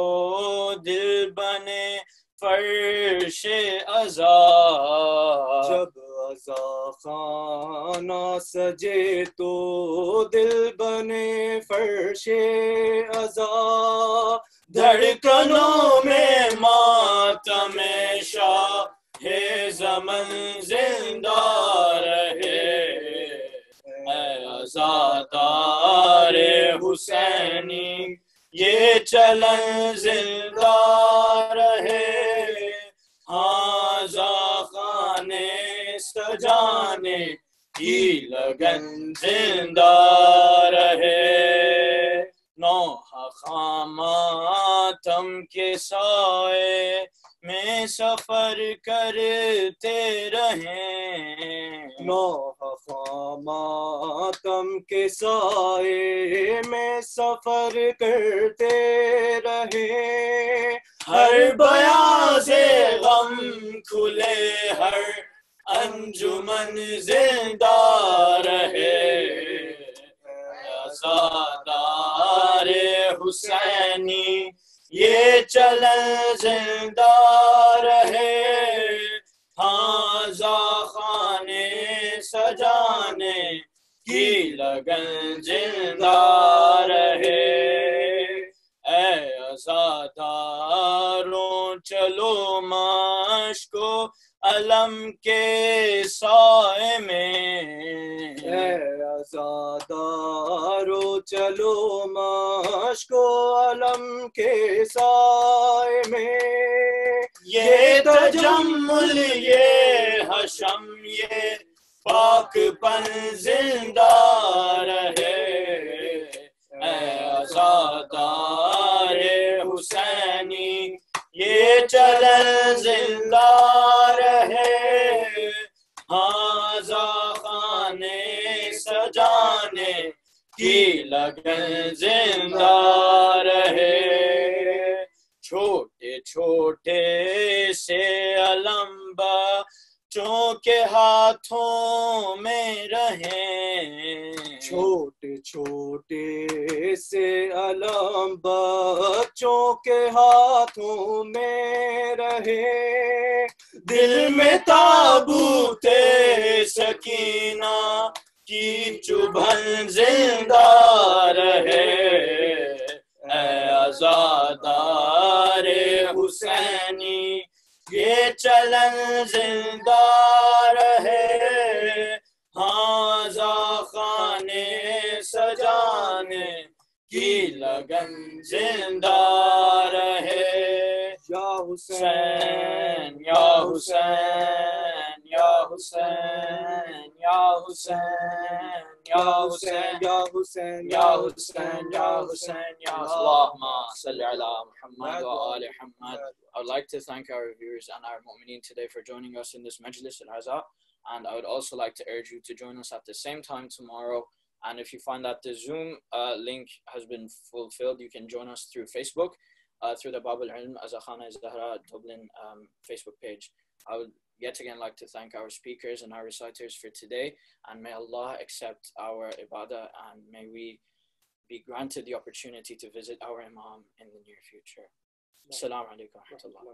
دل بنے فرش عزا جب عزاخانہ سجے تو دل بنے فرش عزا دھڑکنوں میں ماتم شاہ زمن زندہ رہے اے عزادار حسینی یہ چلن زندہ رہے آزاخانے سجانے کی لگن زندہ رہے نوح خاماتم کے سائے میں سفر کرتے رہیں نوح خاماتم کے سائے میں سفر کرتے رہیں ہر بیاض غم کھلے ہر انجمن زندہ رہے عزادار حسینی یہ چلن زندہ رہے آزاخانے سجانے کی لگن زندہ رہے اے عزاداروں چلو مشکو علم کے سائے میں اے عزاداروں چلو مشکو علم کے سائے میں یہ تجمل یہ حشم یہ پاک پن زندہ رہے اے عزادار حسینی یہ چلن زندہ رہے آزاخانے سجانے کی لگن زندہ رہے چھوٹے چھوٹے سے علم بچوں کے ہاتھوں میں رہیں چھوٹے چھوٹے سے علم بچوں کے ہاتھوں میں رہے دل میں تابوت سکینہ کی چبھن زندہ رہے اے عزادار حسینی یہ چلن زندہ رہے آزاخانے سجانے کی لگن زندہ رہے یا حسین یا حسین یا حسین یا حسین یا حسین یا حسین یا حسین یا حسین یا اللہم صلی علی محمد و آل محمد. I would like to thank our viewers and our mu'mineen today for joining us in this majlis al-Aza, and I would also like to urge you to join us at the same time tomorrow. And if you find that the Zoom link has been fulfilled, you can join us through Facebook, through the Bab al-Ilm Azakhana-e-Zahra Dublin Facebook page. I would yet again like to thank our speakers and our reciters for today, and may Allah accept our ibadah, and may we be granted the opportunity to visit our Imam in the near future. Assalamu alaikum wa rahmatullah.